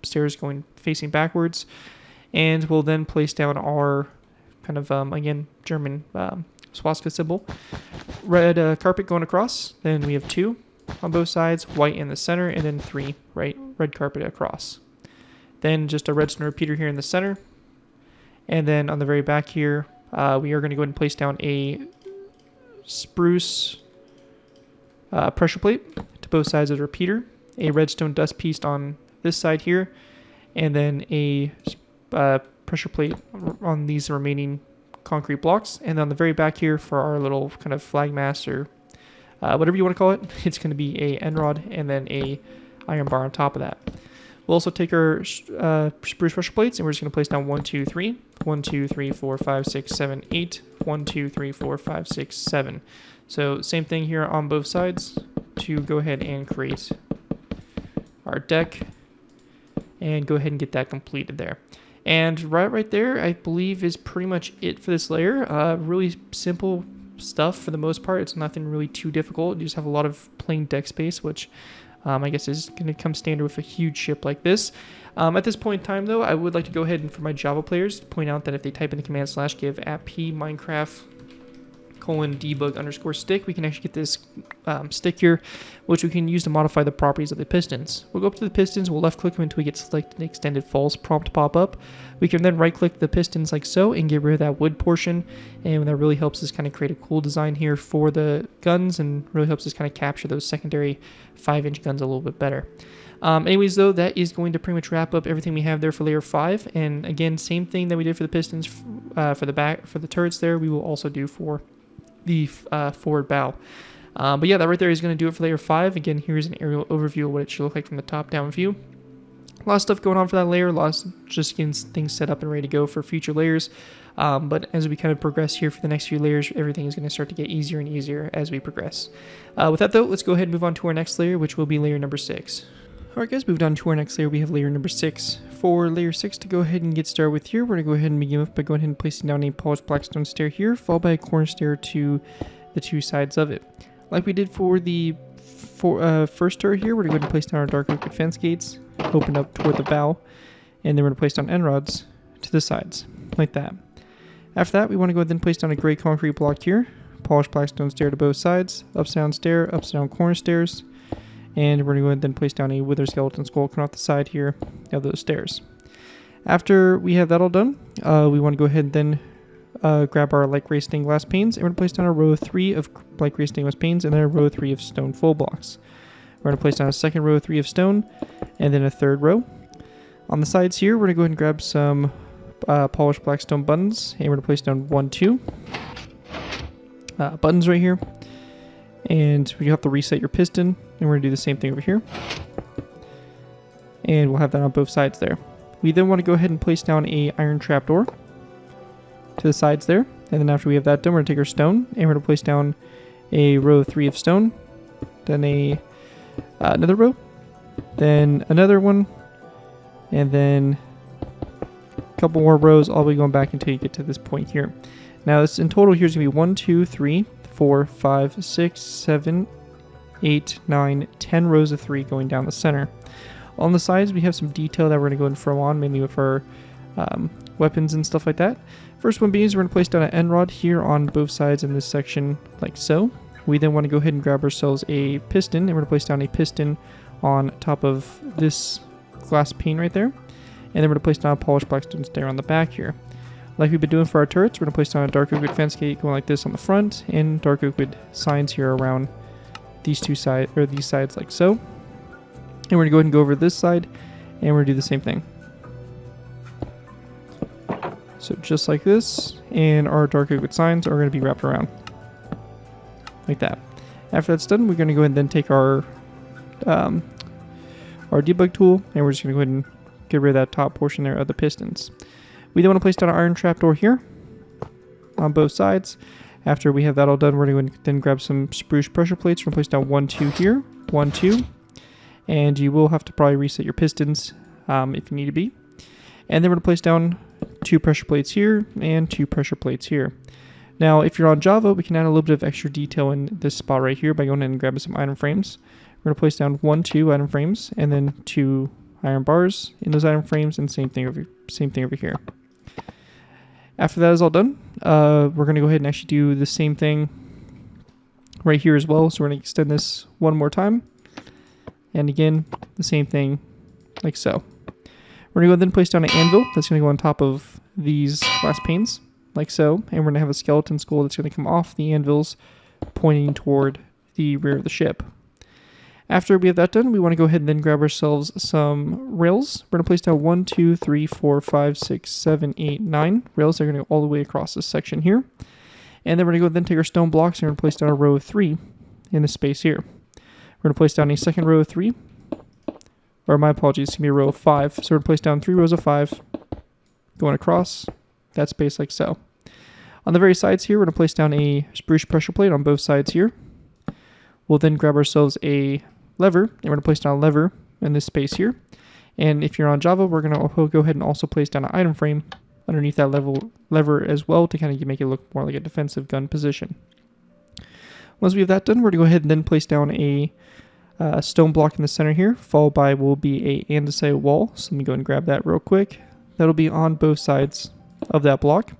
stairs going facing backwards. And we'll then place down our kind of, again, German swastika symbol. Red carpet going across, then we have 2 on both sides, white in the center, and then 3 red carpet across. Then just a redstone repeater here in the center. And then on the very back here, we are going to go ahead and place down a spruce pressure plate to both sides of the repeater, a redstone dust piece on this side here, and then a pressure plate on these remaining concrete blocks. And then on the very back here for our little kind of flag mast or whatever you want to call it, it's going to be a end rod and then a iron bar on top of that. We'll also take our spruce pressure plates and we're just going to place down 1, 2, 3, 1, 2, 3, 4, 5, 6, 7, 8, 1, 2, 3, 4, 5, 6, 7. So same thing here on both sides to go ahead and create our deck and go ahead and get that completed there. And right there, I believe is pretty much it for this layer. Really simple stuff for the most part. It's nothing really too difficult. You just have a lot of plain deck space, which I guess is going to come standard with a huge ship like this. At this point in time, though, I would like to go ahead and for my Java players point out that if they type in the command /give @p Minecraft :debug_stick, we can actually get this stick here, which we can use to modify the properties of the pistons. We'll go up to the pistons, we'll left click them until we get selected extended false prompt pop up. We can then right click the pistons like so and get rid of that wood portion, and that really helps us kind of create a cool design here for the guns and really helps us kind of capture those secondary 5-inch guns a little bit better. Anyways, though, that is going to pretty much wrap up everything we have there for layer 5. And again, same thing that we did for the pistons for the turrets there, we will also do for the forward bow. But yeah, that right there is going to do it for layer 5. Again, here's an aerial overview of what it should look like from the top-down view. A lot of stuff going on for that layer, just getting things set up and ready to go for future layers. But as we kind of progress here for the next few layers, everything is going to start to get easier and easier as we progress. With that, though, let's go ahead and move on to our next layer, which will be layer number 6. Alright guys, moved on to our next layer, we have layer number 6. For layer 6 to go ahead and get started with here, we're going to go ahead and begin with by going ahead and placing down a polished blackstone stair here, followed by a corner stair to the 2 sides of it. Like we did for the first turret here, we're going to go ahead and place down our dark oak fence gates, open up toward the bow, and then we're going to place down end rods to the sides, like that. After that, we want to go ahead and place down a gray concrete block here, polished blackstone stair to both sides, upside down stair, upside down corner stairs, and we're going to go ahead and then place down a wither skeleton skull coming off the side here of those stairs. After we have that all done, we want to go ahead and then grab our light gray stained glass panes, and we're going to place down a row of 3 of light gray stained glass panes, and then a row of 3 of stone full blocks. We're going to place down a second row of 3 of stone, and then a third row. On the sides here, we're going to go ahead and grab some polished black stone buttons, and we're going to place down 1, 2 buttons right here. And you have to reset your piston, and we're going to do the same thing over here. And we'll have that on both sides there. We then want to go ahead and place down a iron trapdoor to the sides there. And then after we have that done, we're going to take our stone, and we're going to place down a row of 3 of stone, then another row, then another one, and then a couple more rows all the way going back until you get to this point here. Now this in total here is going to be 1, 2, 3, 4, 5, 6, 7, 8, 9, 10 rows of 3 going down the center. On the sides, we have some detail that we're going to go and throw on, mainly with our weapons and stuff like that. First one being is we're going to place down an end rod here on both sides in this section, like so. We then want to go ahead and grab ourselves a piston, and we're going to place down a piston on top of this glass pane right there. And then we're going to place down a polished blackstone stair on the back here. Like we've been doing for our turrets, we're going to place down a dark oak fence gate going like this on the front, and dark oak signs here around these these sides like so. And we're going to go ahead and go over this side, and we're going to do the same thing. So just like this, and our dark oak signs are going to be wrapped around like that. After that's done, we're going to go ahead and then take our our debug tool, and we're just going to go ahead and get rid of that top portion there of the pistons. We then want to place down an iron trapdoor here on both sides. After we have that all done, we're going to then grab some spruce pressure plates. We're going to place down 1, 2 here, 1, 2, and you will have to probably reset your pistons if you need to be. And then we're going to place down 2 pressure plates here and 2 pressure plates here. Now, if you're on Java, we can add a little bit of extra detail in this spot right here by going ahead and grabbing some item frames. We're going to place down 1, 2 item frames, and then 2 iron bars in those item frames, and same thing over here. After that is all done, we're going to go ahead and actually do the same thing right here as well. So we're going to extend this one more time. And again, the same thing like so. We're going to go ahead and place down an anvil that's going to go on top of these glass panes like so. And we're going to have a skeleton skull that's going to come off the anvils pointing toward the rear of the ship. After we have that done, we want to go ahead and then grab ourselves some rails. We're going to place down 1, 2, 3, 4, 5, 6, 7, 8, 9 rails. They're going to go all the way across this section here. And then we're going to go then take our stone blocks and we're going to place down a row of 3 in the space here. We're going to place down a second row of 3. Or my apologies, it's going to be a row of 5. So we're going to place down 3 rows of 5 going across that space like so. On the very sides here, we're going to place down a spruce pressure plate on both sides here. We'll then grab ourselves a lever, and we're going to place down a lever in this space here. And if you're on Java, we're going to go ahead and also place down an item frame underneath that lever as well to kind of make it look more like a defensive gun position. Once we have that done, we're going to go ahead and then place down a stone block in the center here, followed by will be a andesite wall. So let me go ahead and grab that real quick. That'll be on both sides of that block.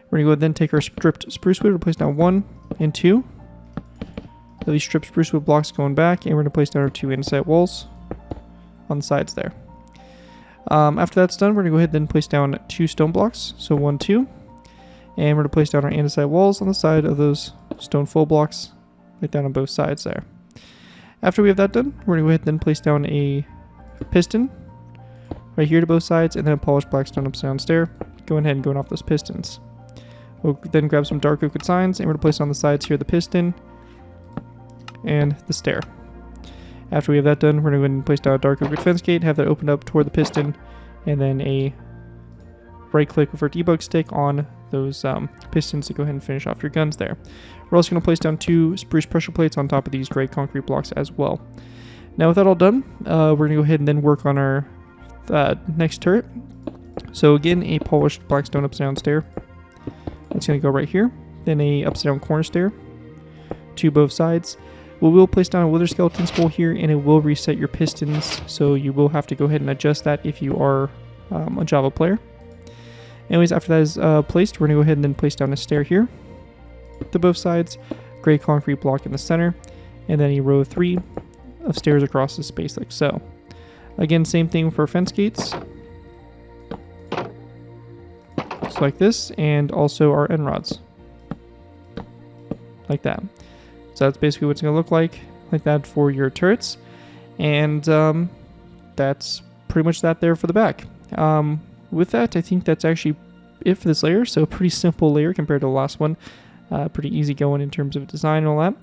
We're going to go ahead and then take our stripped spruce wood, we'll place down 1 and 2. These stripped spruce wood blocks going back, and we're going to place down our 2 andesite walls on the sides there. After that's done, we're going to go ahead and then place down 2 stone blocks, so 1, 2, and we're going to place down our andesite walls on the side of those stone full blocks, right down on both sides there. After we have that done, we're going to go ahead and then place down a piston right here to both sides, and then a polished black stone upside down stair, going ahead and going off those pistons. We'll then grab some dark oak signs, and we're going to place on the sides here the piston and the stair. After we have that done, we're going to go ahead and place down a dark oak fence gate, have that opened up toward the piston, and then a right click with our debug stick on those pistons to go ahead and finish off your guns there. We're also going to place down 2 spruce pressure plates on top of these gray concrete blocks as well. Now with that all done, we're going to go ahead and then work on our next turret. So again, a polished black stone upside down stair. That's going to go right here. Then a upside down corner stair to both sides. We will place down a wither skeleton skull here, and it will reset your pistons, so you will have to go ahead and adjust that if you are a Java player. Anyways, after that is placed, we're going to go ahead and then place down a stair here to both sides, gray concrete block in the center, and then a row of 3 of stairs across the space like so. Again, same thing for fence gates. Just like this, and also our end rods. Like that. So that's basically what it's going to look like that for your turrets. And that's pretty much that there for the back. With that, I think that's actually it for this layer. So pretty simple layer compared to the last one. Pretty easy going in terms of design and all that.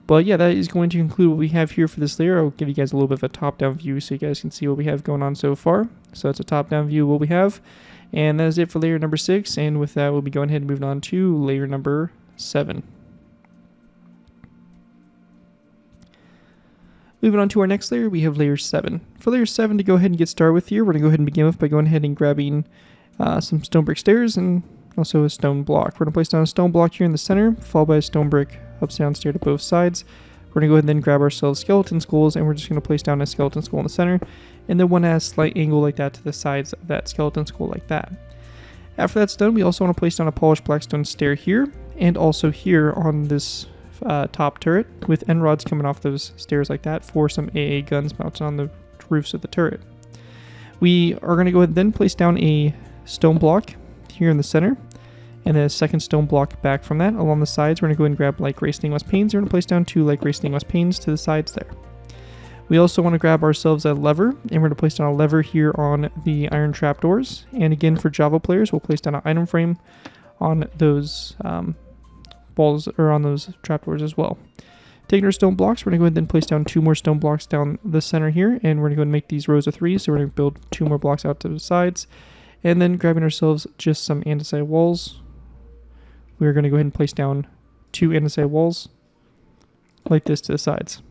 But yeah, that is going to conclude what we have here for this layer. I'll give you guys a little bit of a top-down view so you guys can see what we have going on so far. So that's a top-down view of what we have. And that is it for layer number 6. And with that, we'll be going ahead and moving on to layer number 7. Moving on to our next layer, we have layer 7. For layer 7 to go ahead and get started with here, we're going to go ahead and begin with by going ahead and grabbing some stone brick stairs and also a stone block. We're going to place down a stone block here in the center, followed by a stone brick upside down stair to both sides. We're going to go ahead and then grab ourselves skeleton skulls, and we're just going to place down a skeleton skull in the center, and then one at a slight angle like that to the sides of that skeleton skull like that. After that's done, we also want to place down a polished black stone stair here, and also here on this top turret with end rods coming off those stairs like that for some AA guns mounted on the roofs of the turret. We are going to go ahead and then place down a stone block here in the center, and then a second stone block back from that. Along the sides, we're going to go ahead and grab light gray stained glass panes. We're going to place down 2 light gray stained glass panes to the sides there. We also want to grab ourselves a lever, and we're going to place down a lever here on the iron trapdoors. And again, for Java players, we'll place down an item frame on those walls or on those trapdoors as well Taking our stone blocks, we're going to go ahead and place down 2 more stone blocks down the center here, and we're going to go ahead and make these rows of 3, so we're going to build 2 more blocks out to the sides, and then grabbing ourselves just some andesite walls, we're going to go ahead and place down 2 andesite walls like this to the sides.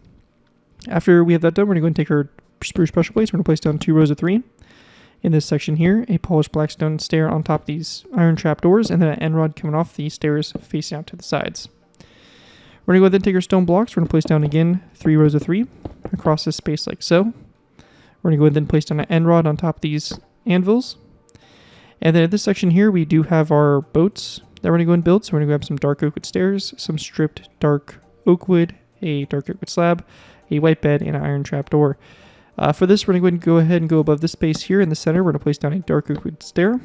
After we have that done, we're going to go ahead and take our spruce pressure plates, we're going to place down 2 rows of 3. In this section here, a polished black stone stair on top of these iron trapdoors, and then an end rod coming off the stairs facing out to the sides. We're going to go ahead and take our stone blocks. We're going to place down again 3 rows of 3 across this space like so. We're going to go ahead and place down an end rod on top of these anvils. And then at this section here, we do have our boats that we're going to go and build. So we're going to grab some dark oak wood stairs, some stripped dark oak wood, a dark oak wood slab, a white bed, and an iron trapdoor. For this, we're going to go ahead and go above this space here in the center. We're going to place down a dark oak wood stair,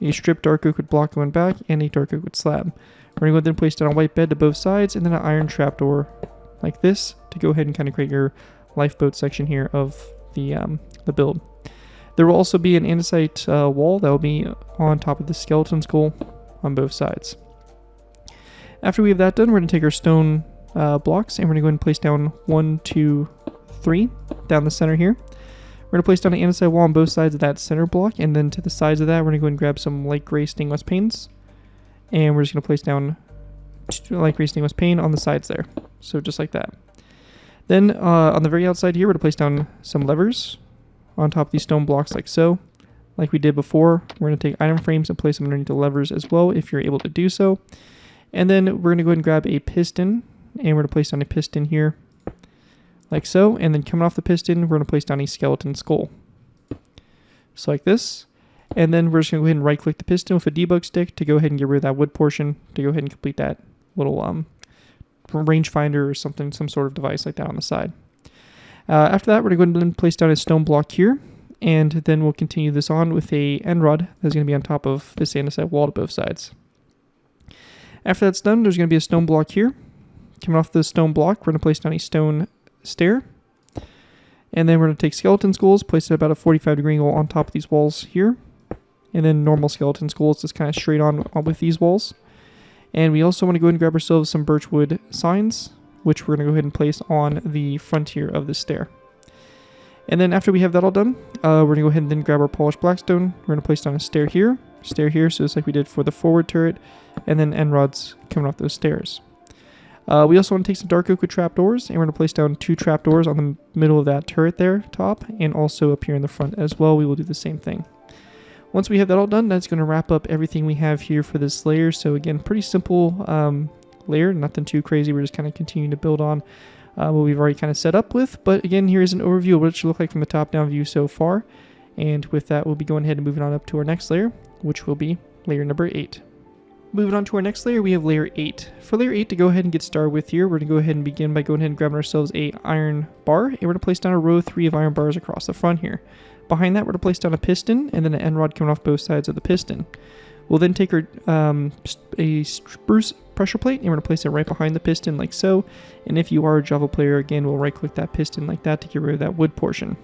a stripped dark oak wood block going back, and a dark oak wood slab. We're going to go ahead and place down a white bed to both sides, and then an iron trapdoor like this to go ahead and kind of create your lifeboat section here of the build. There will also be an andesite wall that will be on top of the skeleton skull on both sides. After we have that done, we're going to take our stone blocks, and we're going to go ahead and place down 1, 2, 3 down the center here. We're going to place down an andesite wall on both sides of that center block, and then to the sides of that, we're going to go and grab some light gray stainless panes, and we're just going to place down light gray stainless pane on the sides there. So just like that. Then on the very outside here, we're going to place down some levers on top of these stone blocks like so. Like we did before, we're going to take item frames and place them underneath the levers as well if you're able to do so. And then we're going to go ahead and grab a piston, and we're going to place down a piston here like so, and then coming off the piston, we're going to place down a skeleton skull. So like this. And then we're just going to go ahead and right click the piston with a debug stick to go ahead and get rid of that wood portion to go ahead and complete that little rangefinder or something, some sort of device like that on the side. After that, we're going to go ahead and place down a stone block here, and then we'll continue this on with a end rod that's going to be on top of this andesite wall to both sides. After that's done, there's going to be a stone block here. Coming off the stone block, we're going to place down a stone stair, and then we're going to take skeleton skulls, place it about a 45-degree angle on top of these walls here, and then normal skeleton skulls just kind of straight on with these walls. And we also want to go ahead and grab ourselves some birchwood signs, which we're going to go ahead and place on the frontier of the stair. And then after we have that all done, we're going to go ahead and then grab our polished blackstone. We're going to place down a stair here, so just like we did for the forward turret, and then end rods coming off those stairs. We also want to take some dark oak wood trapdoors, and we're going to place down 2 trapdoors on the middle of that turret there, top, and also up here in the front as well. We will do the same thing. Once we have that all done, that's going to wrap up everything we have here for this layer. So again, pretty simple layer, nothing too crazy. We're just kind of continuing to build on what we've already kind of set up with. But again, here's an overview of what it should look like from the top-down view so far. And with that, we'll be going ahead and moving on up to our next layer, which will be layer number 8. Moving on to our next layer, we have layer 8. For layer 8 to go ahead and get started with here, we're going to go ahead and begin by going ahead and grabbing ourselves a iron bar, and we're going to place down a row of 3 of iron bars across the front here. Behind that, we're going to place down a piston, and then an end rod coming off both sides of the piston. We'll then take our a spruce pressure plate, and we're going to place it right behind the piston like so. And if you are a Java player, again, we'll right-click that piston like that to get rid of that wood portion.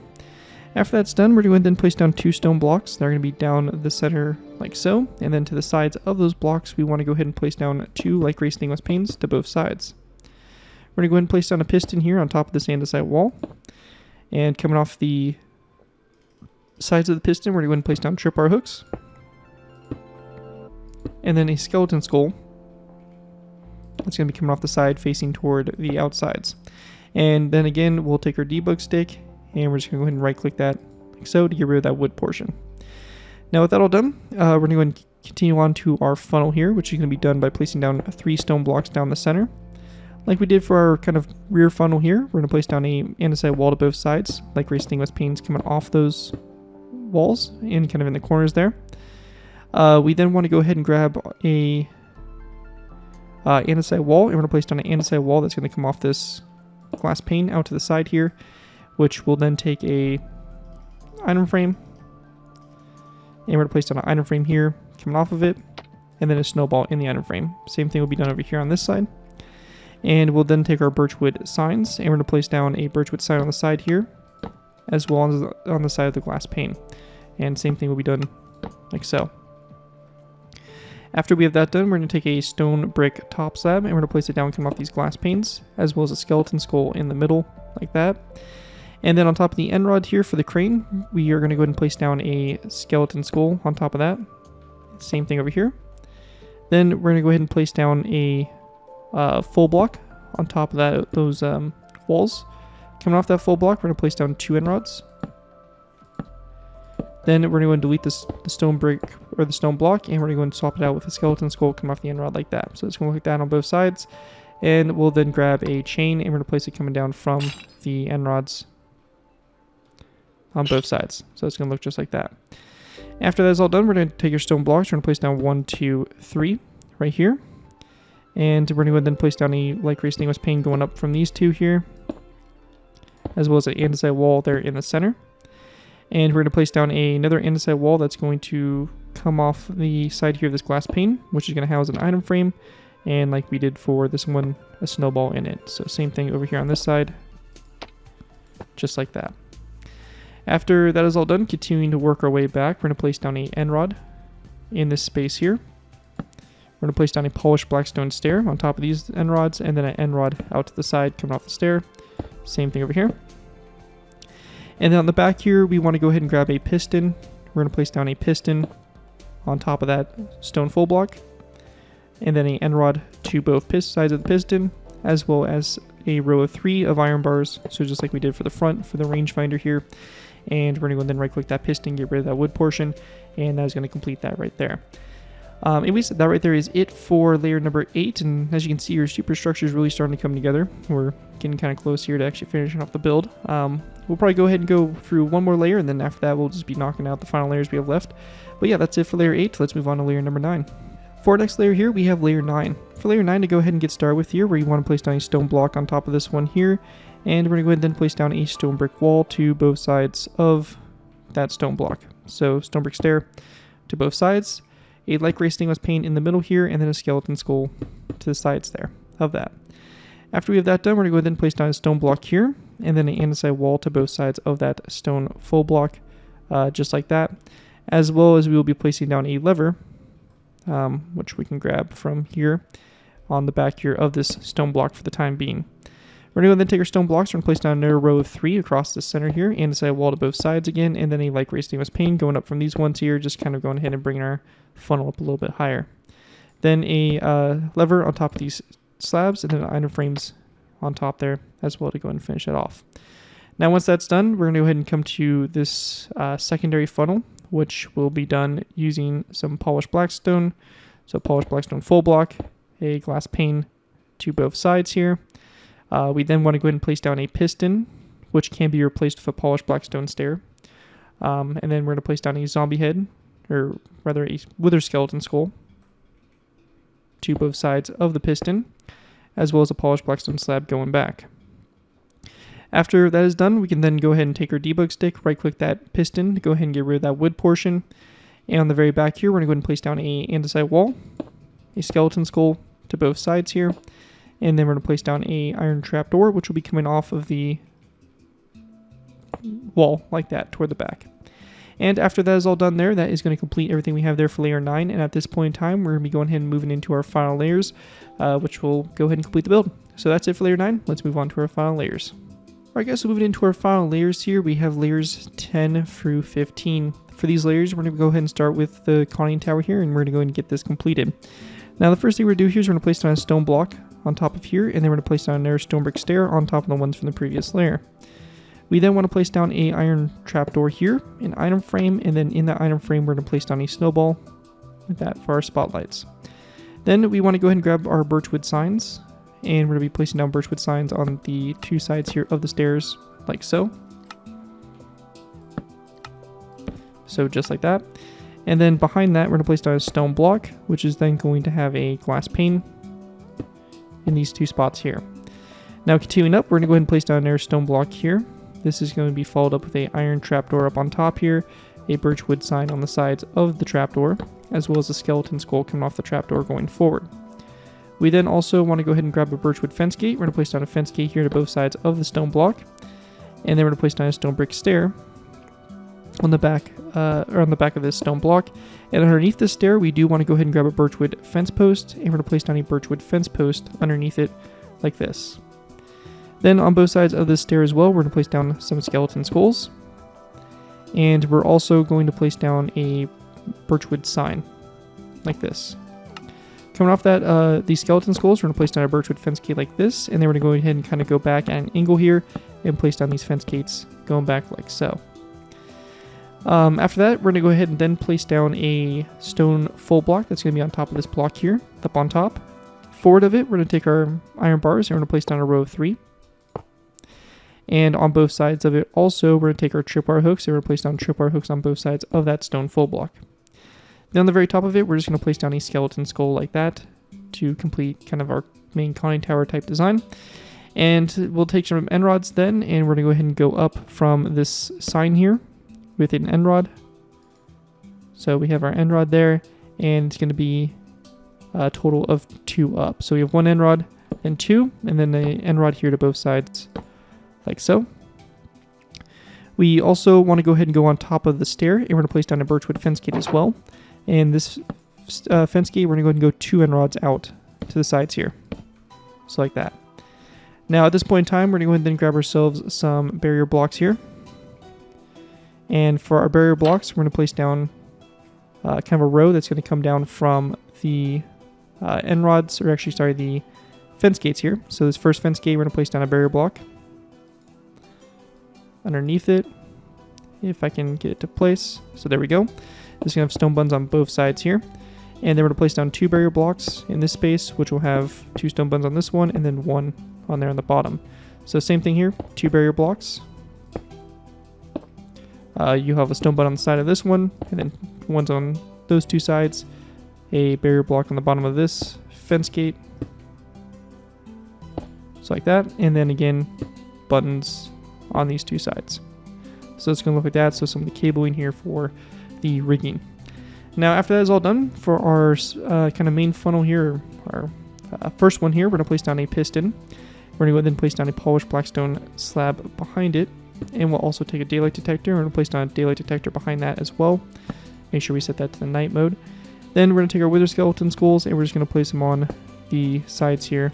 After that's done, we're going to then place down 2 stone blocks. They're going to be down the center like so. And then to the sides of those blocks, we want to go ahead and place down 2 light gray stainless panes to both sides. We're going to go ahead and place down a piston here on top of this andesite wall. And coming off the sides of the piston, we're going to go ahead and place down tripwire hooks. And then a skeleton skull that's going to be coming off the side facing toward the outsides. And then again, we'll take our debug stick, and we're just going to go ahead and right click that like so to get rid of that wood portion. Now with that all done, we're going to go ahead and continue on to our funnel here, which is going to be done by placing down 3 stone blocks down the center. Like we did for our kind of rear funnel here, we're going to place down a andesite wall to both sides, like gray stainless panes coming off those walls and kind of in the corners there. We then want to go ahead and grab a andesite wall, and we're going to place down an andesite wall that's going to come off this glass pane out to the side here, which will then take a item frame, and we're going to place down an item frame here coming off of it, and then a snowball in the item frame. Same thing will be done over here on this side. And we'll then take our birchwood signs, and we're going to place down a birchwood sign on the side here, as well as on the side of the glass pane. And same thing will be done like so. After we have that done, we're going to take a stone brick top slab and we're going to place it down coming off these glass panes, as well as a skeleton skull in the middle, like that. And then on top of the end rod here for the crane, we are going to go ahead and place down a skeleton skull on top of that. Same thing over here. Then we're going to go ahead and place down a full block on top of those walls. Coming off that full block, we're going to place down 2 end rods. Then we're going to delete the stone brick or the stone block, and we're going to go and swap it out with a skeleton skull coming off the end rod like that. So it's going to look like that on both sides. And we'll then grab a chain and we're going to place it coming down from the end rods on both sides. So it's going to look just like that. After that is all done, we're going to take your stone blocks. We're going to place down 1, 2, 3 right here. And we're going to then place down a light gray stainless pane going up from these 2 here, as well as an andesite wall there in the center. And we're going to place down another andesite wall that's going to come off the side here of this glass pane, which is going to house an item frame. And like we did for this one, a snowball in it. So same thing over here on this side, just like that. After that is all done, continuing to work our way back, we're going to place down a end rod in this space here. We're going to place down a polished blackstone stair on top of these end rods, and then an end rod out to the side coming off the stair. Same thing over here. And then on the back here, we want to go ahead and grab a piston. We're going to place down a piston on top of that stone full block, and then an end rod to both sides of the piston, as well as a row of 3 of iron bars. So just like we did for the front, for the rangefinder here. And we're going to go and then right click that piston, get rid of that wood portion, and that is going to complete that right there. Anyways, that right there is it for layer number 8, and as you can see, your superstructure is really starting to come together. We're getting kind of close here to actually finishing off the build. We'll probably go ahead and go through one more layer, and then after that we'll just be knocking out the final layers we have left. But yeah, that's it for layer 8. Let's move on to layer number 9. For our next layer here, we have layer 9. For layer 9, to go ahead and get started with here, where you want to place down a stone block on top of this one here, and we're going to go ahead and then place down a stone brick wall to both sides of that stone block. So stone brick stair to both sides, a light gray stainless pane in the middle here, and then a skeleton skull to the sides there of that. After we have that done, we're going to go ahead and place down a stone block here, and then an andesite wall to both sides of that stone full block, just like that, as well as we will be placing down a lever, which we can grab from here on the back here of this stone block for the time being. We're going to then take our stone blocks, we're going to place down another row of 3 across the center here, andesite wall to both sides again, and then a light gray stainless pane going up from these ones here, just kind of going ahead and bringing our funnel up a little bit higher. Then a lever on top of these slabs, and then item frames on top there as well to go ahead and finish it off. Now once that's done, we're going to go ahead and come to this secondary funnel, which will be done using some polished blackstone. So polished blackstone full block, a glass pane to both sides here. We then want to go ahead and place down a piston, which can be replaced with a polished blackstone stair. And then we're going to place down a zombie head, or rather a wither skeleton skull, to both sides of the piston, as well as a polished blackstone slab going back. After that is done, we can then go ahead and take our debug stick, right click that piston to go ahead and get rid of that wood portion. And on the very back here, we're going to go ahead and place down a andesite wall, a skeleton skull to both sides here. And then we're going to place down a iron trapdoor, which will be coming off of the wall like that toward the back. And after that is all done there, that is going to complete everything we have there for layer 9. And at this point in time, we're going to be going ahead and moving into our final layers, which will go ahead and complete the build. So that's it for layer 9. Let's move on to our final layers. Alright guys, so moving into our final layers here, we have layers 10 through 15. For these layers, we're going to go ahead and start with the conning tower here, and we're going to go ahead and get this completed. Now the first thing we're going to do here is we're going to place down a stone block on top of here, and then we're going to place down another stone brick stair on top of the ones from the previous layer. We then want to place down a iron trapdoor here, an item frame, and then in that item frame we're going to place down a snowball like that for our spotlights. Then we want to go ahead and grab our birchwood signs, and we're going to be placing down birchwood signs on the 2 sides here of the stairs like so. So just like that. And then behind that we're going to place down a stone block, which is then going to have a glass pane in these 2 spots here. Now continuing up, we're going to go ahead and place down another stone block here. This is going to be followed up with a iron trapdoor up on top here, a birchwood sign on the sides of the trapdoor, as well as a skeleton skull coming off the trapdoor going forward. We then also want to go ahead and grab a birchwood fence gate. We're going to place down a fence gate here to both sides of the stone block, and then we're going to place down a stone brick stair on the back or on the back of this stone block. And underneath this stair, we do want to go ahead and grab a birchwood fence post, and we're going to place down a birchwood fence post underneath it like this. Then on both sides of this stair as well, we're going to place down some skeleton skulls. And we're also going to place down a birchwood sign like this. Coming off that, these skeleton skulls, we're going to place down a birchwood fence gate like this, and then we're going to go ahead and kind of go back at an angle here and place down these fence gates going back like so. After that, we're going to go ahead and then place down a stone full block that's going to be on top of this block here, up on top. Forward of it, we're going to take our iron bars and we're going to place down a row of 3. And on both sides of it also, we're going to take our tripwire hooks and we're going to place down tripwire hooks on both sides of that stone full block. Then on the very top of it, we're just going to place down a skeleton skull like that to complete kind of our main conning tower type design. And we'll take some end rods then, and we're going to go ahead and go up from this sign here with an end rod. So we have our end rod there, and it's going to be a total of 2 up. So we have 1 end rod, then 2, and then an end rod here to both sides, like so. We also want to go ahead and go on top of the stair, and we're going to place down a birchwood fence gate as well. And this fence gate, we're going to go ahead and go 2 end rods out to the sides here. So like that. Now at this point in time, we're going to go ahead and then grab ourselves some barrier blocks here. And for our barrier blocks, we're going to place down kind of a row that's going to come down from the end rods, or actually, sorry, the fence gates here. So this first fence gate, we're going to place down a barrier block. Underneath it, if I can get it to place. So there we go. This is going to have stone buttons on both sides here. And then we're going to place down 2 barrier blocks in this space, which will have 2 stone buttons on this one, and then 1 on there on the bottom. So same thing here, 2 barrier blocks. You have a stone button on the side of this one, and then one's on those 2 sides. A barrier block on the bottom of this fence gate. So like that. And then again, buttons on these 2 sides. So it's going to look like that. So some of the cabling here for the rigging. Now after that is all done, for our kind of main funnel here, our first one here, we're going to place down a piston. We're going to go ahead and place down a polished blackstone slab behind it. And we'll also take a daylight detector. We're going to place down a daylight detector behind that as well. Make sure we set that to the night mode. Then we're going to take our wither skeleton skulls and we're just going to place them on the sides here,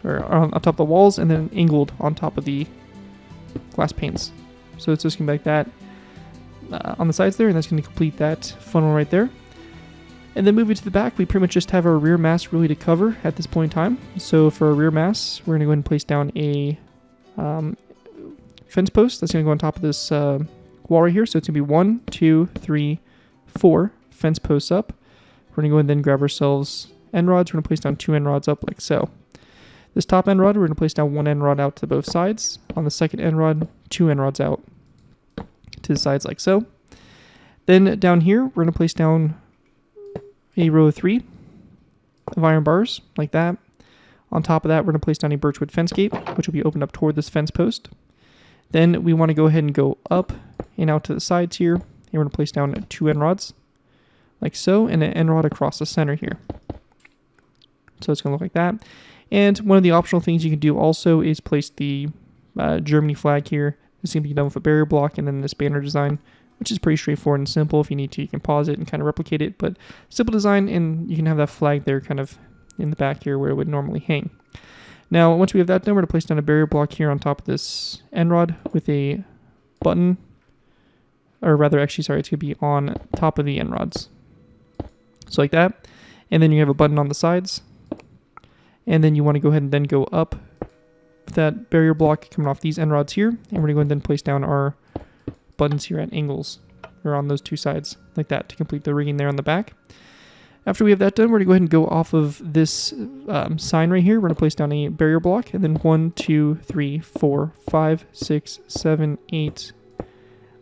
or on top of the walls, and then angled on top of the glass panes. So it's just going to be like that on the sides there, and that's going to complete that funnel right there. And then moving to the back, we pretty much just have our rear mass really to cover at this point in time. So for our rear mass, we're going to go ahead and place down a fence post that's going to go on top of this wall right here. So it's going to be 1, 2, 3, 4 fence posts up. We're going to go ahead and then grab ourselves end rods. We're going to place down 2 end rods up like so. This top end rod, we're going to place down 1 end rod out to both sides. On the second end rod, 2 end rods out to the sides like so. Then down here, we're going to place down a row of 3 of iron bars like that. On top of that, we're going to place down a birchwood fence gate, which will be opened up toward this fence post. Then we want to go ahead and go up and out to the sides here. And we're going to place down 2 end rods like so, and an end rod across the center here. So it's going to look like that. And one of the optional things you can do also is place the Germany flag here. This is going to be done with a barrier block and then this banner design, which is pretty straightforward and simple. If you need to, you can pause it and kind of replicate it. But simple design, and you can have that flag there kind of in the back here where it would normally hang. Now, once we have that done, we're going to place down a barrier block here on top of this end rod with a button. Or rather, actually, sorry, it's going to be on top of the end rods. So like that. And then you have a button on the sides. And then you want to go ahead and then go up with that barrier block coming off these end rods here. And we're going to go ahead and then place down our buttons here at angles, or on those 2 sides, like that, to complete the rigging there on the back. After we have that done, we're going to go ahead and go off of this sign right here. We're going to place down a barrier block, and then 1, 2, 3, 4, 5, 6, 7, 8,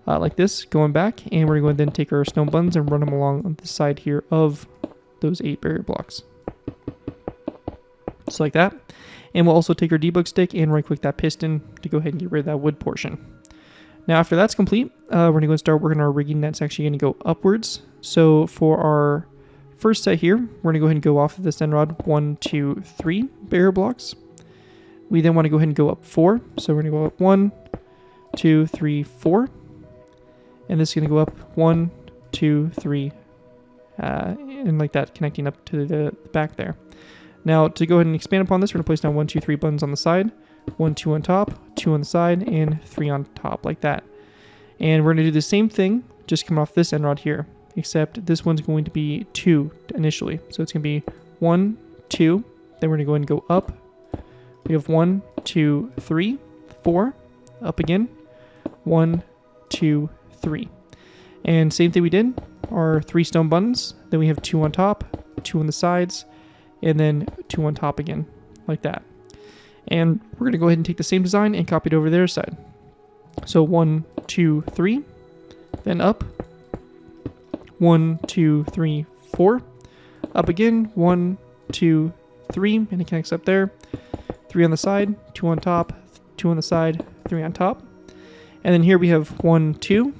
like this, going back. And we're going to go ahead and then take our stone buttons and run them along on the side here of those 8 barrier blocks. Just like that. And we'll also take our debug stick and right click that piston to go ahead and get rid of that wood portion. Now after that's complete, we're going to go and start working our rigging that's actually going to go upwards. So for our first set here, we're going to go ahead and go off of this end rod 1, 2, 3 barrier blocks. We then want to go ahead and go up 4. So we're going to go up 1, 2, 3, 4. And this is going to go up 1, 2, 3, and like that, connecting up to the back there. Now, to go ahead and expand upon this, we're going to place down 1, 2, 3 buttons on the side, 1, 2 on top, 2 on the side, and 3 on top, like that. And we're going to do the same thing, just coming off this end rod here, except this one's going to be 2 initially. So it's going to be 1, 2, then we're going to go ahead and go up. We have 1, 2, 3, 4, up again, 1, 2, 3. And same thing we did, our 3 stone buttons, then we have 2 on top, 2 on the sides, and then 2 on top again, like that. And we're going to go ahead and take the same design and copy it over their side. So 1, 2, 3, then up, 1, 2, 3, 4, up again, 1, 2, 3, and it connects up there, 3 on the side, 2 on top, 2 on the side, 3 on top. And then here we have 1, 2,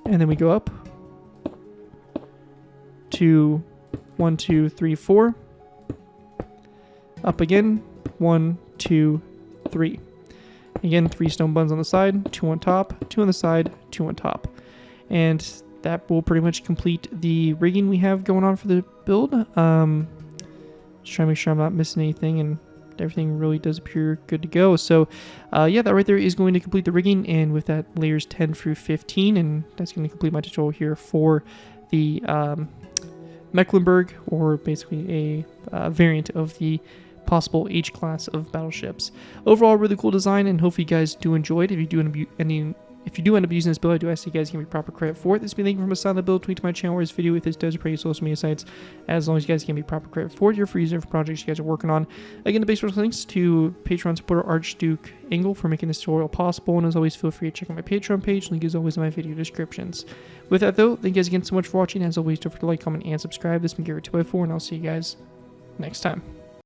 and then we go up to 1, 2, 3, 4, up again, 1, 2, 3. Again, 3 stone buttons on the side, 2 on top, 2 on the side, 2 on top. And that will pretty much complete the rigging we have going on for the build. Just trying to make sure I'm not missing anything, and everything really does appear good to go. So yeah, that right there is going to complete the rigging, and with that, layers 10 through 15, and that's going to complete my tutorial here for the Mecklenburg, or basically a variant of the possible H-Class of battleships. Overall, really cool design, and hopefully you guys do enjoy it. If you do end up using this build, I do ask you guys to give me proper credit for it. This has been thank you from a side of the build, tweet to my channel or this video with this does appear social media sites. As long as you guys give me proper credit for it, you're free user for projects you guys are working on. Again, the base links to Patreon supporter Archduke Engel for making this tutorial possible, and as always, feel free to check out my Patreon page. Link is always in my video descriptions. With that though, thank you guys again so much for watching. As always, don't forget to like, comment, and subscribe. This has been Garrett 2x4, and I'll see you guys next time.